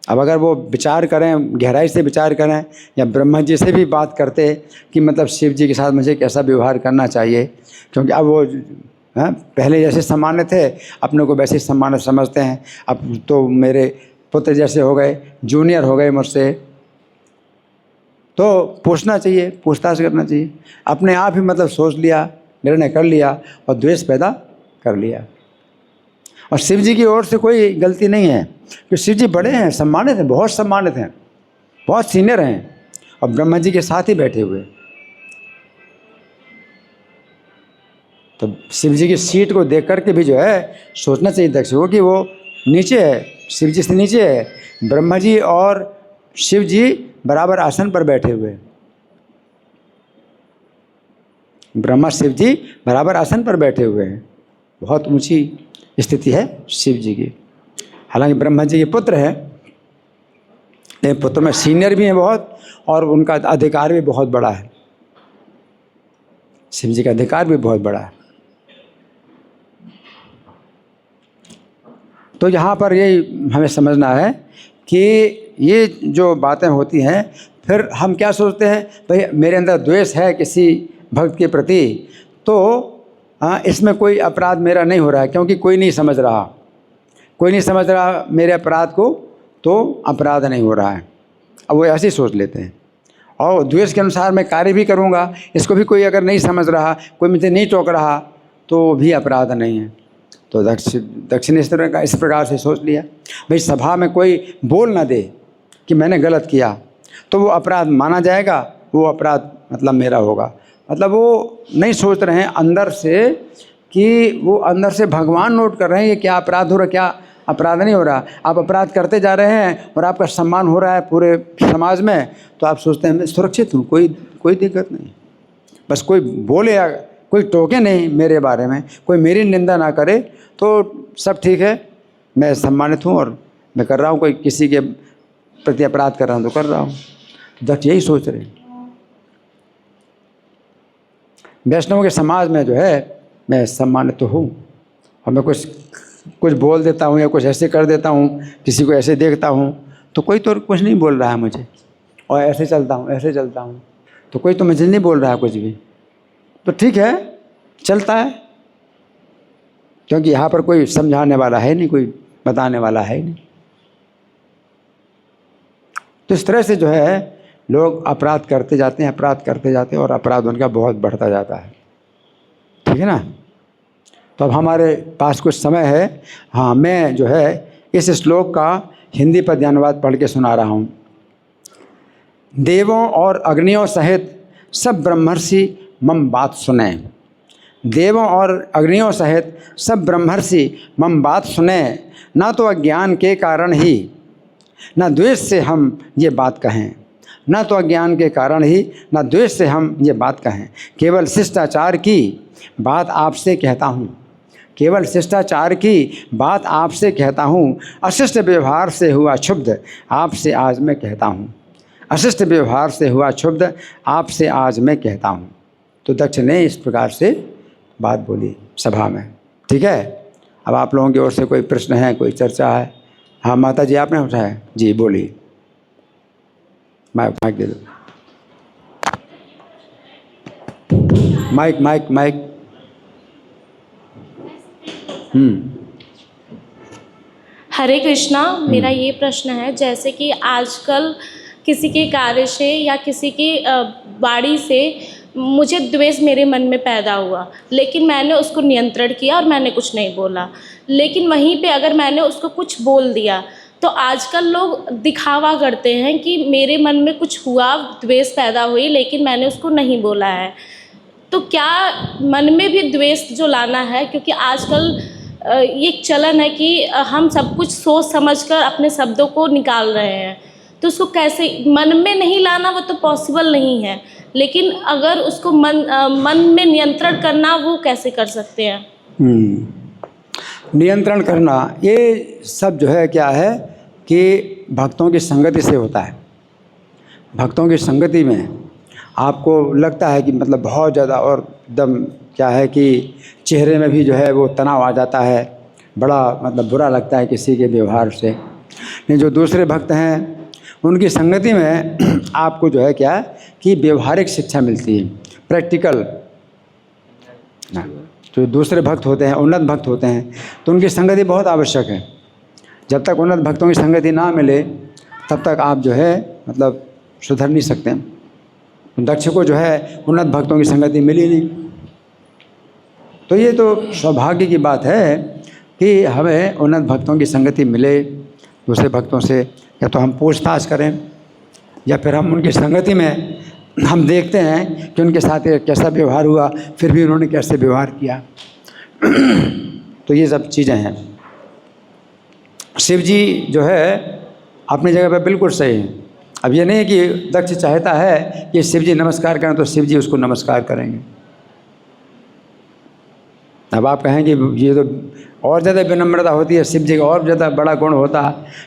Speaker 1: अब अगर वो विचार करें, गहराई से विचार करें, या ब्रह्मा जी से भी बात करते कि मतलब शिव जी के साथ मुझे कैसा व्यवहार करना चाहिए, क्योंकि अब वो पहले जैसे सामान्य थे अपने को वैसे सामान्य समझते हैं। अब तो मेरे पुत्र जैसे हो गए, जूनियर हो गए मुझसे, तो पूछना चाहिए, पूछताछ करना चाहिए। अपने आप ही मतलब सोच लिया, निर्णय कर लिया और द्वेष पैदा कर लिया। और शिव जी की ओर से कोई गलती नहीं है, क्योंकि शिव जी बड़े हैं, सम्मानित हैं, बहुत सम्मानित हैं, बहुत सीनियर हैं, और ब्रह्मा जी के साथ ही बैठे हुए। तो शिव जी की सीट को देख करके भी जो है सोचना चाहिए दक्ष को कि वो नीचे है, शिव जी से नीचे है। ब्रह्मा जी और शिव जी बराबर आसन पर बैठे हुए हैं। ब्रह्मा शिव जी बराबर आसन पर बैठे हुए हैं। बहुत ऊंची स्थिति है शिव जी की। हालांकि ब्रह्मा जी के पुत्र हैं, लेकिन पुत्र में सीनियर भी हैं बहुत, और उनका अधिकार भी बहुत बड़ा है। शिव जी का अधिकार भी बहुत बड़ा है। तो यहाँ पर ये हमें समझना है कि ये जो बातें होती हैं, फिर हम क्या सोचते हैं, भाई मेरे अंदर द्वेष है किसी भक्त के प्रति, तो इसमें कोई अपराध मेरा नहीं हो रहा है, क्योंकि कोई नहीं समझ रहा, कोई नहीं समझ रहा मेरे अपराध को, तो अपराध नहीं हो रहा है। अब वो ऐसे ही सोच लेते हैं। और द्वेष के अनुसार मैं कार्य भी करूँगा, इसको भी कोई अगर नहीं समझ रहा, कोई मुझे नहीं टोक रहा, तो भी अपराध नहीं है। तो दक्षिण इस प्रकार से सोच लिया, भाई सभा में कोई बोल ना दे कि मैंने गलत किया, तो वो अपराध माना जाएगा, वो अपराध मतलब मेरा होगा। मतलब वो नहीं सोच रहे हैं अंदर से कि वो अंदर से भगवान नोट कर रहे हैं ये क्या अपराध हो रहा है, क्या अपराध नहीं हो रहा। आप अपराध करते जा रहे हैं और आपका सम्मान हो रहा है पूरे समाज में, तो आप सोचते हैं मैं सुरक्षित हूँ, कोई दिक्कत नहीं। बस कोई बोले, कोई टोके नहीं मेरे बारे में, कोई मेरी निंदा ना करे, तो सब ठीक है, मैं सम्मानित हूँ और मैं कर रहा हूँ, कोई किसी के प्रति अपराध कर रहा हूँ तो कर रहा हूँ। दक्ष यही सोच रहे हैं। वैष्णव के समाज में जो है मैं सम्मानित तो हूँ, और मैं कुछ बोल देता हूँ या कुछ ऐसे कर देता हूँ, किसी को ऐसे देखता हूँ तो कोई तो कुछ नहीं बोल रहा है मुझे, और ऐसे चलता हूँ तो कोई तो मुझे नहीं बोल रहा है कुछ भी, तो ठीक है, चलता है। क्योंकि यहाँ पर कोई समझाने वाला है नहीं, कोई बताने वाला है नहीं। तो इस तरह से जो है लोग अपराध करते जाते हैं, और अपराध उनका बहुत बढ़ता जाता है। ठीक है ना। तो अब हमारे पास कुछ समय है। हाँ, मैं जो है इस श्लोक का हिंदी पद्य अनुवाद पढ़ के सुना रहा हूँ। देवों और अग्नियों सहित सब ब्रह्मर्षि मम बात सुने। देवों और अग्नियों सहित सब ब्रह्मर्षि मम बात सुने। ना तो अज्ञान के कारण ही, न द्वेष से हम ये बात कहें। न तो अज्ञान के कारण ही, न द्वेष से हम ये बात कहें। केवल शिष्टाचार की बात आपसे कहता हूँ। केवल शिष्टाचार की बात आपसे कहता हूँ। अशिष्ट व्यवहार से हुआ क्षुब्ध आपसे आज मैं कहता हूँ। अशिष्ट व्यवहार से हुआ क्षुब्ध आपसे आज मैं कहता हूँ। तो दक्ष ने इस प्रकार से बात बोली सभा में। ठीक है। अब आप लोगों की ओर से कोई प्रश्न है, कोई चर्चा है? हाँ माता जी, आपने उठाया जी, बोलिए। माइक दे दो। Mic mic mic.
Speaker 2: Hare Krishna. मेरा ये प्रश्न है, जैसे कि आजकल किसी के कार्य से या किसी की वाणी से मुझे द्वेष मेरे मन में पैदा हुआ, लेकिन मैंने उसको नियंत्रण किया और मैंने कुछ नहीं बोला। लेकिन वहीं पे अगर मैंने उसको कुछ बोल दिया तो आजकल लोग दिखावा करते हैं कि मेरे मन में कुछ हुआ, द्वेष पैदा हुई, लेकिन मैंने उसको नहीं बोला है। तो क्या मन में भी द्वेष जो लाना है, क्योंकि आजकल ये एक चलन है कि हम सब कुछ सोच समझकर अपने शब्दों को निकाल रहे हैं, तो उसको कैसे मन में नहीं लाना, वो तो पॉसिबल नहीं है, लेकिन अगर उसको मन में नियंत्रण करना, वो कैसे कर सकते हैं?
Speaker 1: नियंत्रण करना ये सब जो है क्या है कि भक्तों की संगति से होता है। भक्तों की संगति में आपको लगता है कि मतलब बहुत ज़्यादा और एकदम क्या है कि चेहरे में भी जो है वो तनाव आ जाता है, बड़ा मतलब बुरा लगता है किसी के व्यवहार से। नहीं, जो दूसरे भक्त हैं उनकी संगति में आपको जो है क्या कि व्यवहारिक शिक्षा मिलती है, प्रैक्टिकल। जो दूसरे भक्त होते हैं, उन्नत भक्त होते हैं, तो उनकी संगति बहुत आवश्यक है। जब तक उन्नत भक्तों की संगति ना मिले तब तक आप जो है मतलब सुधर नहीं सकते। दक्ष को जो है उन्नत भक्तों की संगति मिली नहीं, तो ये तो सौभाग्य की बात है कि हमें उन्नत भक्तों की संगति मिले। दूसरे भक्तों से या तो हम पूछताछ करें या फिर हम उनकी संगति में हम देखते हैं कि उनके साथ कैसा व्यवहार हुआ, फिर भी उन्होंने कैसे व्यवहार किया। तो ये सब चीज़ें हैं। शिव जी जो है अपनी जगह पर बिल्कुल सही है। अब ये नहीं है कि दक्ष चाहता है कि शिव जी नमस्कार करें तो शिव जी उसको नमस्कार करेंगे। अब आप कहें कि ये तो और ज़्यादा विनम्रता होती है, शिव जी का और ज़्यादा बड़ा गुण होता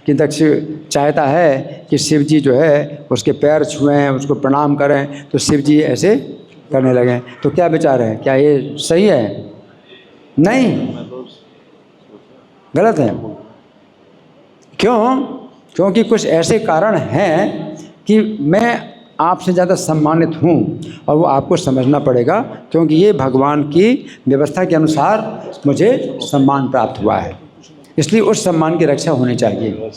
Speaker 1: कि दक्ष चाहता है कि शिव जी जो है उसके पैर छुएं, उसको प्रणाम करें, तो शिव जी ऐसे करने लगें। तो क्या विचार है, क्या ये सही है? नहीं, गलत है। क्यों? क्योंकि कुछ ऐसे कारण हैं कि मैं आपसे ज़्यादा सम्मानित हूँ और वो आपको समझना पड़ेगा, क्योंकि ये भगवान की व्यवस्था के अनुसार मुझे सम्मान प्राप्त हुआ है, इसलिए उस सम्मान की रक्षा होनी चाहिए।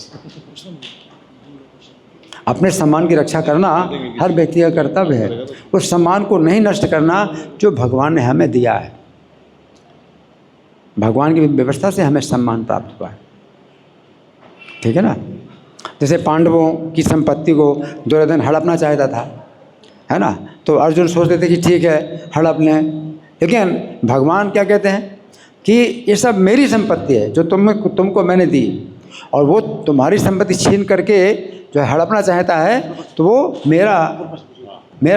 Speaker 1: अपने सम्मान की रक्षा करना हर व्यक्ति का कर्तव्य है। उस सम्मान को नहीं नष्ट करना जो भगवान ने हमें दिया है। भगवान की व्यवस्था से हमें सम्मान प्राप्त हुआ है, ठीक है ना। जैसे पांडवों की संपत्ति को दुर्योधन हड़पना चाहता था, है ना, तो अर्जुन सोचते थे कि ठीक है हड़प लें, लेकिन भगवान क्या कहते हैं कि ये सब मेरी संपत्ति है जो तुमको मैंने दी, और वो तुम्हारी संपत्ति छीन करके जो हड़पना चाहता है तो वो मेरा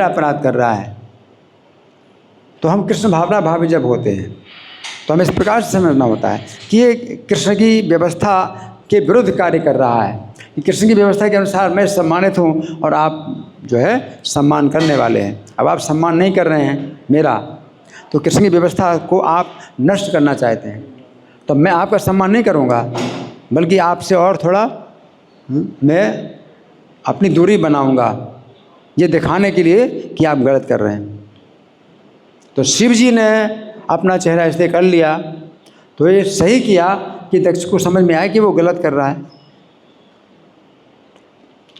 Speaker 1: अपराध कर रहा है। तो हम कृष्ण भावना भावी जब होते हैं तो हमें इस प्रकार से समझना होता है कि ये कृष्ण की व्यवस्था के विरुद्ध कार्य कर रहा है, कि कृष्ण की व्यवस्था के अनुसार मैं सम्मानित हूँ और आप जो है सम्मान करने वाले हैं। अब आप सम्मान नहीं कर रहे हैं मेरा, तो कृष्ण की व्यवस्था को आप नष्ट करना चाहते हैं, तो मैं आपका सम्मान नहीं करूँगा, बल्कि आपसे और थोड़ा मैं अपनी दूरी बनाऊँगा, ये दिखाने के लिए कि आप गलत कर रहे हैं। तो शिव जी ने अपना चेहरा इसलिए कर लिया, तो ये सही किया कि दक्ष को समझ में आए कि वो गलत कर रहा है।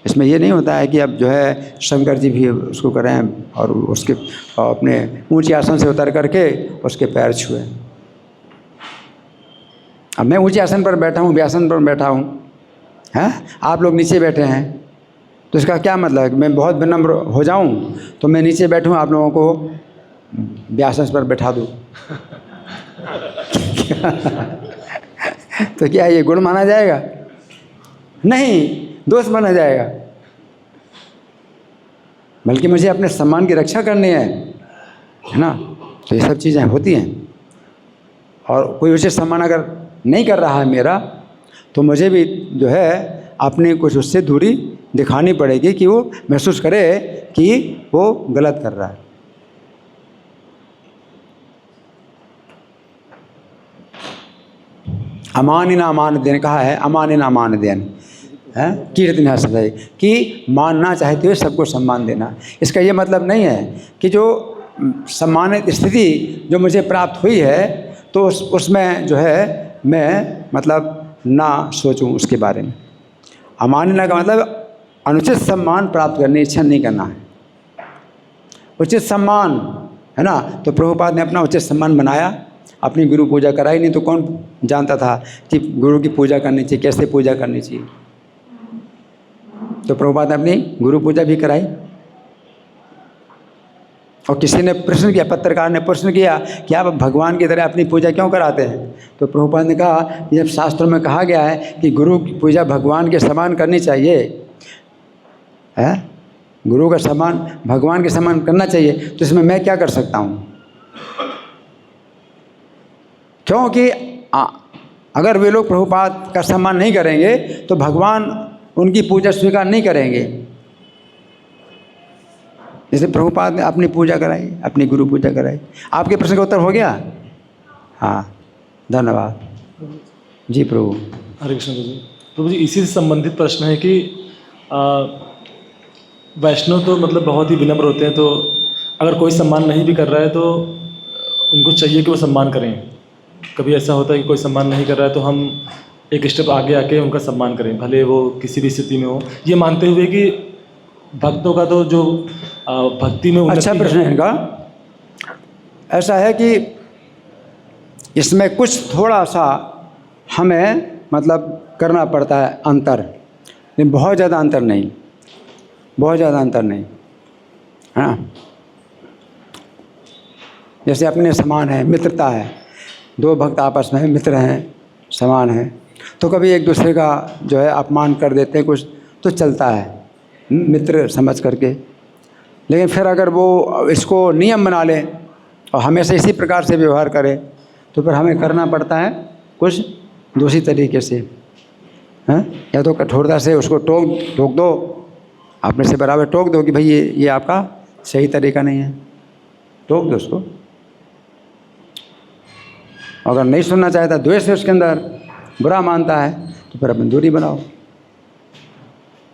Speaker 1: इसमें ये नहीं होता है कि अब जो है शंकर जी भी उसको करें और उसके अपने ऊंचे आसन से उतर करके उसके पैर छुएं। अब मैं ऊंचे आसन पर बैठा हूँ, व्यासन पर बैठा हूँ, हैं, आप लोग नीचे बैठे हैं, तो इसका क्या मतलब है कि मैं बहुत विनम्र हो जाऊँ तो मैं नीचे बैठूँ, आप लोगों को व्यासन पर बैठा दूँ? तो क्या ये गुण माना जाएगा? नहीं, दोष माना जाएगा। बल्कि मुझे अपने सम्मान की रक्षा करनी है ना। तो ये सब चीज़ें होती हैं, और कोई उचित सम्मान अगर नहीं कर रहा है मेरा, तो मुझे भी जो है अपनी कुछ उससे दूरी दिखानी पड़ेगी कि वो महसूस करे कि वो गलत कर रहा है। अमानिना मान देन कहा है, अमानिना मान देन है, कीर्तन सदाई कि मानना चाहते हुए सबको सम्मान देना। इसका ये मतलब नहीं है कि जो सम्मानित स्थिति जो मुझे प्राप्त हुई है, तो उसमें जो है मैं मतलब ना सोचूं उसके बारे में। अमानना का मतलब अनुचित सम्मान प्राप्त करने की इच्छा नहीं करना है। उचित सम्मान है ना, तो प्रभुपाद ने अपना उचित सम्मान बनाया, अपनी गुरु पूजा कराई। नहीं तो कौन जानता था कि गुरु की पूजा करनी चाहिए, कैसे पूजा करनी चाहिए। तो प्रभुपाद ने अपनी गुरु पूजा भी कराई। और किसी ने प्रश्न किया, पत्रकार ने प्रश्न किया कि आप भगवान की तरह अपनी पूजा क्यों कराते हैं। तो प्रभुपाद ने कहा, जब शास्त्रों में कहा गया है कि गुरु की पूजा भगवान के समान करनी चाहिए, है, गुरु का सम्मान भगवान के समान करना चाहिए, तो इसमें मैं क्या कर सकता हूँ। क्योंकि अगर वे लोग प्रभुपाद का सम्मान नहीं करेंगे तो भगवान उनकी पूजा स्वीकार नहीं करेंगे। जैसे प्रभुपाद ने अपनी पूजा कराई, अपनी गुरु पूजा कराई। आपके प्रश्न का उत्तर हो गया? हाँ, धन्यवाद जी प्रभु।
Speaker 3: हरे कृष्ण जी। प्रभु जी, इसी से संबंधित प्रश्न है कि वैष्णव तो मतलब बहुत ही विनम्र होते हैं, तो अगर कोई सम्मान नहीं भी कर रहा है तो उनको चाहिए कि वो सम्मान करें। कभी ऐसा होता है कि कोई सम्मान नहीं कर रहा है तो हम एक स्टेप आगे आके उनका सम्मान करें, भले वो किसी भी स्थिति में हो, ये मानते हुए कि भक्तों का तो जो भक्ति में उन्नति।
Speaker 1: अच्छा प्रश्न है इनका। ऐसा है कि इसमें कुछ थोड़ा सा हमें मतलब करना पड़ता है अंतर, लेकिन बहुत ज़्यादा अंतर नहीं, बहुत ज़्यादा अंतर नहीं, है ना। जैसे अपने समान है, मित्रता है, दो भक्त आपस में मित्र हैं, समान हैं, तो कभी एक दूसरे का जो है अपमान कर देते हैं कुछ, तो चलता है मित्र समझ करके। लेकिन फिर अगर वो इसको नियम बना ले और हमेशा इसी प्रकार से व्यवहार करे, तो फिर हमें करना पड़ता है कुछ दूसरी तरीके से, हैं। या तो कठोरता से उसको टोक दो, अपने से बराबर टोक दो कि भाई ये आपका सही तरीका नहीं है, टोक दो उसको। अगर नहीं सुनना चाहता, द्वेष है उसके अंदर, बुरा मानता है, तो फिर अपनी दूरी बनाओ।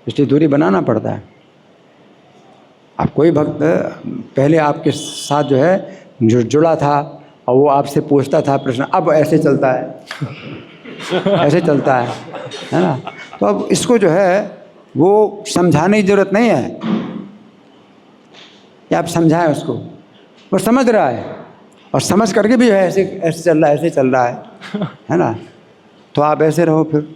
Speaker 1: इसलिए दूरी बनाना पड़ता है। अब कोई भक्त पहले आपके साथ जो है जुड़ा था और वो आपसे पूछता था प्रश्न, अब ऐसे चलता है ऐसे चलता है ना। तो अब इसको जो है वो समझाने की ज़रूरत नहीं है कि आप समझाएं उसको, वो समझ रहा है और समझ करके भी है ऐसे ऐसे चल रहा है, ऐसे चल रहा है ना। तो आप ऐसे रहो, फिर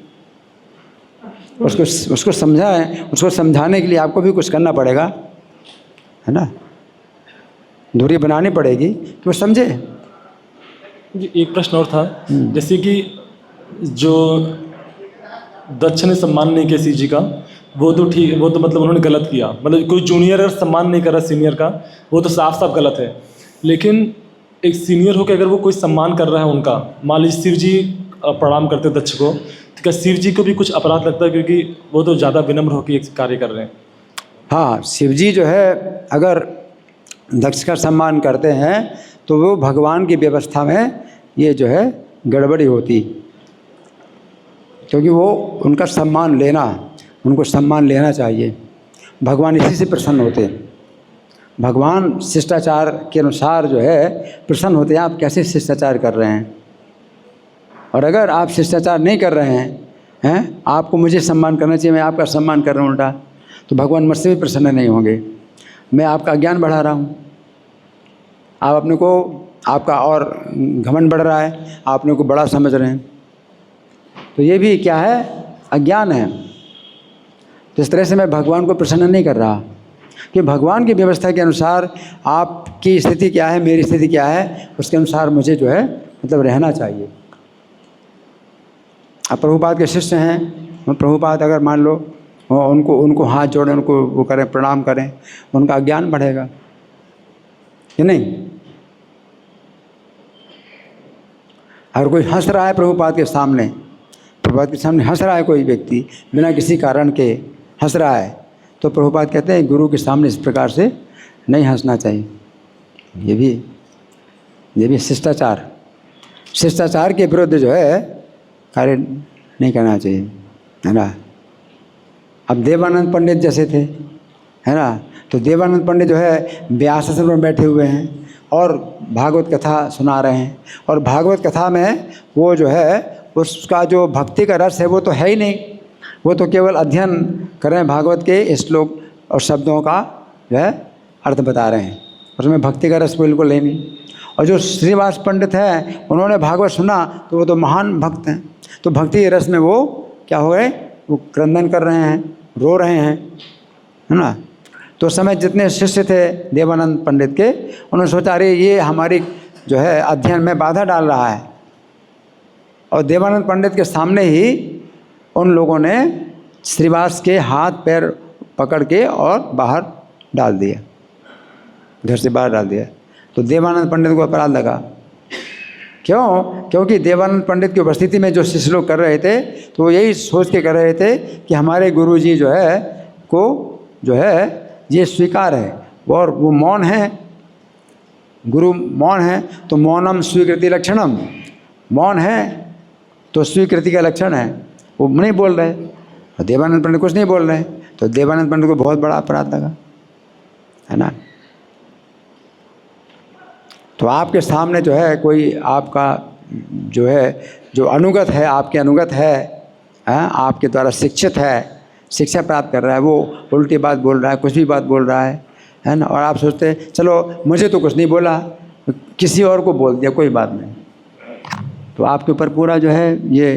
Speaker 1: उसको समझाएं। उसको समझाने के लिए आपको भी कुछ करना पड़ेगा, है ना, दूरी बनानी पड़ेगी कि वो समझे।
Speaker 3: एक प्रश्न और था, जैसे कि जो दक्ष ने सम्मान नहीं किया शिव जी का, वो तो ठीक, वो तो मतलब उन्होंने गलत किया। मतलब कोई जूनियर अगर सम्मान नहीं कर रहा सीनियर का, वो तो साफ साफ गलत है। लेकिन एक सीनियर होकर अगर वो कोई सम्मान कर रहा है उनका, मान लीजिए शिव जी प्रणाम करते दक्ष को, तो क्या शिव जी को भी कुछ अपराध लगता है, क्योंकि वो तो ज़्यादा विनम्र होकर एक कार्य कर रहे हैं।
Speaker 1: हाँ, शिव जी जो है अगर दक्ष का सम्मान करते हैं तो वो भगवान की व्यवस्था में ये जो है गड़बड़ी होती, क्योंकि वो उनका सम्मान लेना, उनको सम्मान लेना चाहिए। भगवान इसी से प्रसन्न होते हैं। भगवान शिष्टाचार के अनुसार जो है प्रसन्न होते हैं। आप कैसे शिष्टाचार कर रहे हैं, और अगर आप शिष्टाचार नहीं कर रहे हैं, आपको मुझे सम्मान करना चाहिए, मैं आपका सम्मान कर रहा हूँ उल्टा, तो भगवान मुझसे भी प्रसन्न नहीं होंगे। मैं आपका ज्ञान बढ़ा रहा हूँ, आप अपने को, आपका और घमंड बढ़ रहा है, आप अपने को बड़ा समझ रहे हैं, तो ये भी क्या है, अज्ञान है। तो इस तरह से मैं भगवान को प्रसन्न नहीं कर रहा, कि भगवान की व्यवस्था के अनुसार आपकी स्थिति क्या है, मेरी स्थिति क्या है, उसके अनुसार मुझे जो है मतलब रहना चाहिए। अब प्रभुपाद के शिष्य हैं, प्रभुपाद अगर मान लो उनको हाथ जोड़ें, उनको वो करें, प्रणाम करें, उनका ज्ञान बढ़ेगा कि नहीं। अगर कोई हंस रहा है प्रभुपाद के सामने, प्रभुपाद के सामने हंस रहा है कोई व्यक्ति, बिना किसी कारण के हंस रहा है, तो प्रभुपाद कहते हैं गुरु के सामने इस प्रकार से नहीं हंसना चाहिए। ये भी शिष्टाचार के विरुद्ध जो है कार्य नहीं करना चाहिए, है ना। अब देवानंद पंडित जैसे थे, है ना। तो देवानंद पंडित जो है व्यास आसन में बैठे हुए हैं और भागवत कथा सुना रहे हैं, और भागवत कथा में वो जो है उसका जो भक्ति का रस है वो तो है ही नहीं, वो तो केवल अध्ययन कर रहे हैं भागवत के श्लोक और शब्दों का जो है अर्थ बता रहे हैं, उसमें भक्ति का रस बिल्कुल है नहीं। और जो श्रीवास पंडित हैं उन्होंने भागवत सुना तो वो तो महान भक्त हैं, तो भक्ति के रस में वो क्या हो गए, वो क्रंदन कर रहे हैं, रो रहे हैं, है ना। तो उस समय जितने शिष्य थे देवानंद पंडित के, उन्होंने सोचा अरे ये हमारी जो है अध्ययन में बाधा डाल रहा है, और देवानंद पंडित के सामने ही उन लोगों ने श्रीवास के हाथ पैर पकड़ के और बाहर डाल दिया, घर से बाहर डाल दिया। तो देवानंद पंडित को अपराध लगा। क्यों? क्योंकि देवानंद पंडित की उपस्थिति में जो शिष्य लोग कर रहे थे तो वो यही सोच के कर रहे थे कि हमारे गुरु जी जो है को जो है ये स्वीकार है, और वो मौन है, गुरु मौन है तो मौनम स्वीकृति लक्षणम, मौन है तो स्वीकृति का लक्षण है, वो नहीं बोल रहे, और देवानंद पंडित कुछ नहीं बोल रहे, तो देवानंद पंडित को बहुत बड़ा अपराध लगा, है ना। तो आपके सामने जो है कोई आपका जो है जो अनुगत है, आपके अनुगत है, आपके द्वारा शिक्षित है, शिक्षा प्राप्त कर रहा है, वो उल्टी बात बोल रहा है, कुछ भी बात बोल रहा है ना, और आप सोचते हैं चलो मुझे तो कुछ नहीं बोला, किसी और को बोल दिया, कोई बात नहीं। तो आपके ऊपर पूरा जो है ये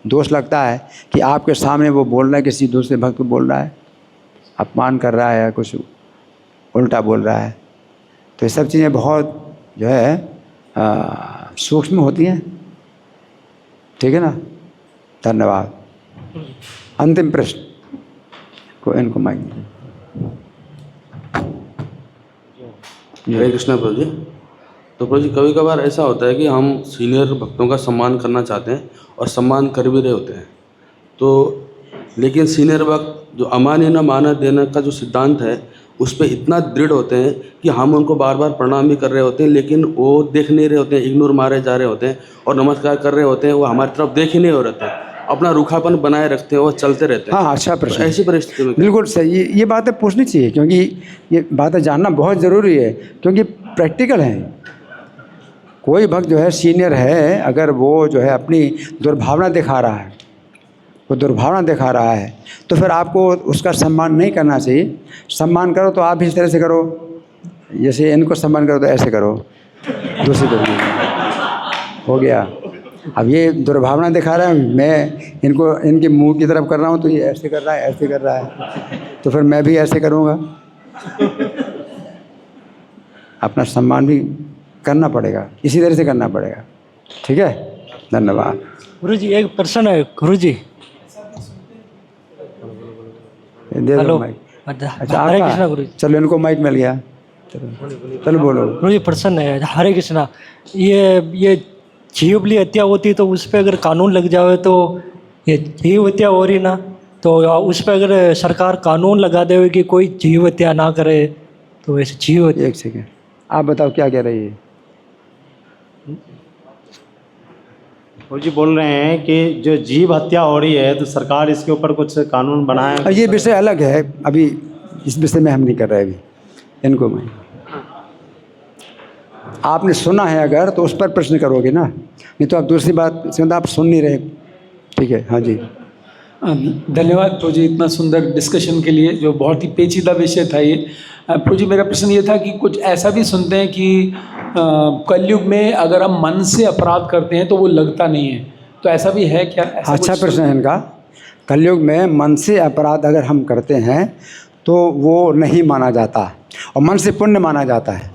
Speaker 1: दोष लगता है कि आपके सामने वो बोल रहा है, किसी दूसरे भक्त को बोल रहा है, अपमान कर रहा है, कुछ उल्टा बोल रहा है। तो ये सब चीज़ें बहुत जो है सूक्ष्म होती हैं, ठीक है ना। धन्यवाद। अंतिम प्रश्न को इनको माइक।
Speaker 4: हरे कृष्णा प्रभु जी। तो प्रभु जी कभी कभार ऐसा होता है कि हम सीनियर भक्तों का सम्मान करना चाहते हैं और सम्मान कर भी रहे होते हैं, तो लेकिन सीनियर भक्त जो अमान्य न माना देने का जो सिद्धांत है उस पर इतना दृढ़ होते हैं कि हम उनको बार बार प्रणाम भी कर रहे होते हैं, लेकिन वो देख नहीं रहे होते हैं, इग्नोर मारे जा रहे होते हैं, और नमस्कार कर रहे होते हैं, वो हमारी तरफ देख ही नहीं हो रहते, अपना रूखापन बनाए रखते हैं, वो चलते रहते हैं।
Speaker 1: हाँ, अच्छा प्रश्न।
Speaker 4: तो ऐसी परिस्थिति में
Speaker 1: बिल्कुल सही, ये बातें पूछनी चाहिए, क्योंकि ये बातें जानना बहुत ज़रूरी है, क्योंकि प्रैक्टिकल है। कोई भक्त जो है सीनियर है, अगर वो जो है अपनी दुर्भावना दिखा रहा है, वो दुर्भावना दिखा रहा है, तो फिर आपको उसका सम्मान नहीं करना चाहिए। सम्मान करो तो आप भी इस तरह से करो, जैसे इनको सम्मान करो तो ऐसे करो, दूसरी तरफ हो गया। अब ये दुर्भावना दिखा रहा है, मैं इनको इनके मुंह की तरफ कर रहा हूँ तो ये ऐसे कर रहा है, ऐसे कर रहा है, तो फिर मैं भी ऐसे करूँगा। अपना सम्मान भी करना पड़ेगा, इसी तरह से करना पड़ेगा, ठीक है। धन्यवाद।
Speaker 5: गुरु जी एक प्रश्न है। गुरु जी
Speaker 1: दे दो माइक। अच्छा
Speaker 5: हरे कृष्णा
Speaker 1: आपका,
Speaker 5: गुरु जी।
Speaker 1: चलो इनको माइक मिल गया, चलो बोलो।
Speaker 5: गुरु जी प्रश्न है। हरे कृष्णा। ये जीवली हत्या होती है तो उस पर अगर कानून लग जाए तो ये जीव हत्या हो रही ना, तो उस पर अगर सरकार कानून लगा दे कि कोई जीव हत्या ना करे तो वैसे जीव हत्या।
Speaker 1: एक सेकेंड, आप बताओ क्या कह रही है।
Speaker 6: गुरु जी बोल रहे हैं कि जो जीव हत्या हो रही है तो सरकार इसके ऊपर कुछ कानून बनाए।
Speaker 1: अब ये विषय अलग है, अभी इस विषय में हम नहीं कर रहे। अभी इनको मैं, आपने सुना है अगर तो उस पर प्रश्न करोगे ना, नहीं तो आप दूसरी बात सुन, आप सुन नहीं रहे, ठीक है। हाँ जी,
Speaker 7: धन्यवाद प्रभु जी इतना सुंदर डिस्कशन के लिए, जो बहुत ही पेचीदा विषय था ये। प्रभु जी मेरा प्रश्न ये था कि कुछ ऐसा भी सुनते हैं कि कलयुग में अगर हम मन से अपराध करते हैं तो वो लगता नहीं है, तो ऐसा भी है क्या? ऐसा
Speaker 1: अच्छा
Speaker 7: कुछ
Speaker 1: प्रश्न है इनका। कलयुग में मन से अपराध अगर हम करते हैं तो वो नहीं माना जाता, और मन से पुण्य माना जाता है।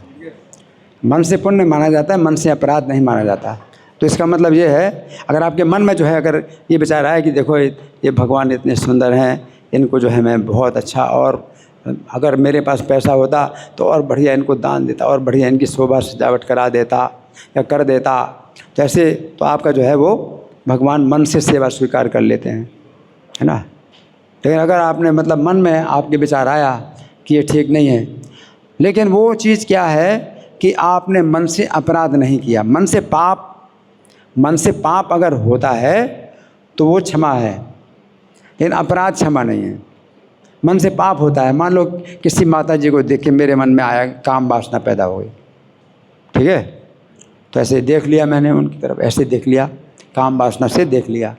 Speaker 1: मन से पुण्य माना जाता है, मन से अपराध नहीं माना जाता। तो इसका मतलब ये है, अगर आपके मन में जो है अगर ये विचार आए कि देखो ये भगवान इतने सुंदर हैं, इनको जो है मैं बहुत अच्छा, और अगर मेरे पास पैसा होता तो और बढ़िया इनको दान देता, और बढ़िया इनकी शोभा सजावट करा देता या कर देता, तो ऐसे तो आपका जो है वो भगवान मन से सेवा स्वीकार कर लेते हैं, है ना। लेकिन अगर आपने मतलब मन में आपके विचार आया कि ये ठीक नहीं है, लेकिन वो चीज़ क्या है कि आपने मन से अपराध नहीं किया। मन से पाप अगर होता है तो वो क्षमा है, लेकिन अपराध क्षमा नहीं है। मन से पाप होता है। मान लो किसी माता जी को देख के मेरे मन में आया, काम वासना पैदा हो गई, ठीक है, तो ऐसे देख लिया मैंने उनकी तरफ, ऐसे देख लिया, काम वासना से देख लिया,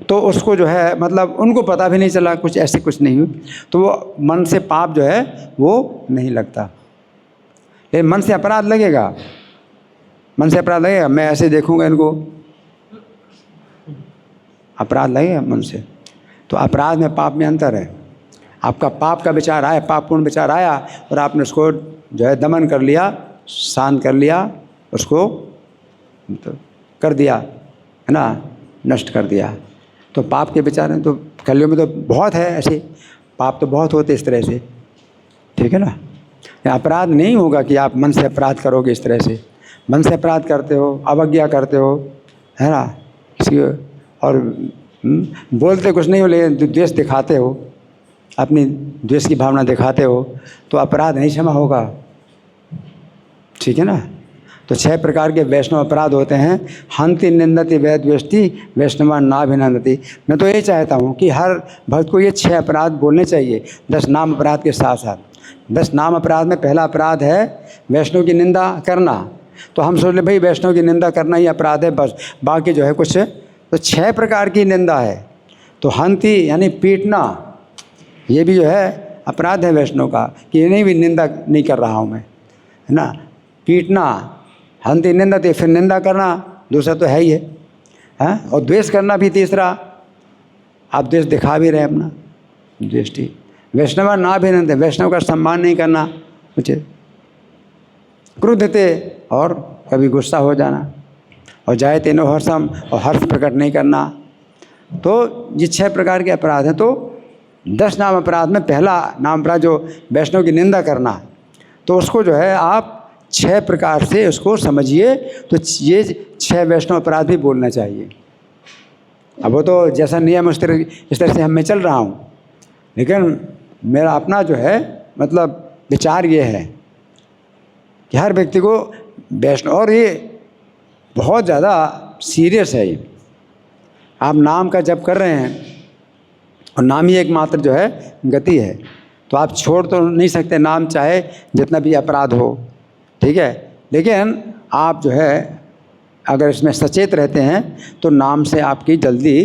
Speaker 1: तो उसको जो है मतलब उनको पता भी नहीं चला, कुछ ऐसे कुछ नहीं हुई, तो वो मन से पाप जो है वो नहीं लगता। लेकिन मन से अपराध लगेगा, मन से अपराध लगेगा, मैं ऐसे देखूंगा इनको, अपराध लगेगा मन से। तो अपराध में पाप में अंतर है। आपका पाप का विचार आया, पापपूर्ण विचार आया और आपने उसको जो है दमन कर लिया, शांत कर लिया, उसको तो कर दिया, है ना, नष्ट कर दिया। तो पाप के विचार हैं तो कलयुग में तो बहुत है ऐसे, पाप तो बहुत होते इस तरह से, ठीक है ना। अपराध नहीं होगा कि आप मन से अपराध करोगे इस तरह से, मन से अपराध करते हो, अवज्ञा करते हो, है ना, किसी और बोलते कुछ नहीं हो लेकिन द्वेष दिखाते हो, अपनी द्वेष की भावना दिखाते हो, तो अपराध नहीं क्षमा होगा, ठीक है ना। तो 6 प्रकार के वैष्णव अपराध होते हैं। हंति निंदति वैद्वेष्टि वैष्णवा नाभिनंदति। मैं तो यही चाहता हूँ कि हर भक्त को ये 6 अपराध बोलने चाहिए 10 नाम अपराध के साथ साथ। 10 नाम अपराध में पहला अपराध है वैष्णव की निंदा करना। तो हम सोच ले भाई वैष्णव की निंदा करना ही अपराध है बस, बाकी जो है कुछ, तो 6 प्रकार की निंदा है। तो हंति यानी पीटना, ये भी जो है अपराध है वैष्णव का, कि ये नहीं भी निंदा नहीं कर रहा हूँ मैं, है ना। पीटना, हंति निंदते, फिर निंदा करना, दूसरा तो है ही है, और द्वेष करना भी तीसरा। आप द्वेष दिखा भी रहे अपना, द्वेष्टि। वैष्णव ना भी नंदते, वैष्णव का सम्मान नहीं करना उचित। क्रोधते, और कभी गुस्सा हो जाना, और जाए तेनो हर्षम, और हर्ष प्रकट नहीं करना। तो ये 6 प्रकार के अपराध हैं। तो 10 नाम अपराध में पहला नाम अपराध जो वैष्णव की निंदा करना, तो उसको जो है आप 6 प्रकार से उसको समझिए। तो ये 6 वैष्णव अपराध भी बोलना चाहिए। अब वो तो जैसा नियम इस तरह से मैं चल रहा हूँ, लेकिन मेरा अपना जो है मतलब विचार ये है कि हर व्यक्ति को वैष्णव, और ये बहुत ज़्यादा सीरियस है ये। आप नाम का जप कर रहे हैं और नाम ही एकमात्र जो है गति है, तो आप छोड़ तो नहीं सकते नाम, चाहे जितना भी अपराध हो, ठीक है। लेकिन आप जो है अगर इसमें सचेत रहते हैं तो नाम से आपकी जल्दी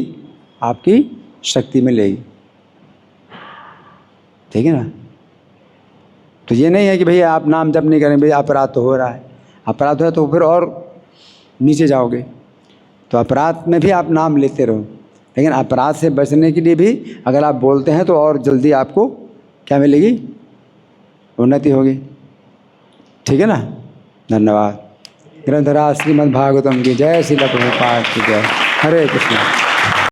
Speaker 1: आपकी शक्ति मिलेगी, ठीक है ना। तो ये नहीं है कि भैया आप नाम जप नहीं करें, भैया अपराध तो हो रहा है, अपराध है तो फिर और नीचे जाओगे। तो अपराध में भी आप नाम लेते रहो, लेकिन अपराध से बचने के लिए भी अगर आप बोलते हैं तो और जल्दी आपको क्या मिलेगी, उन्नति होगी, ठीक है ना। धन्यवाद। ग्रंथराज श्रीमद् भागवतम की जय, श्रील प्रभुपाद की जय। हरे कृष्ण।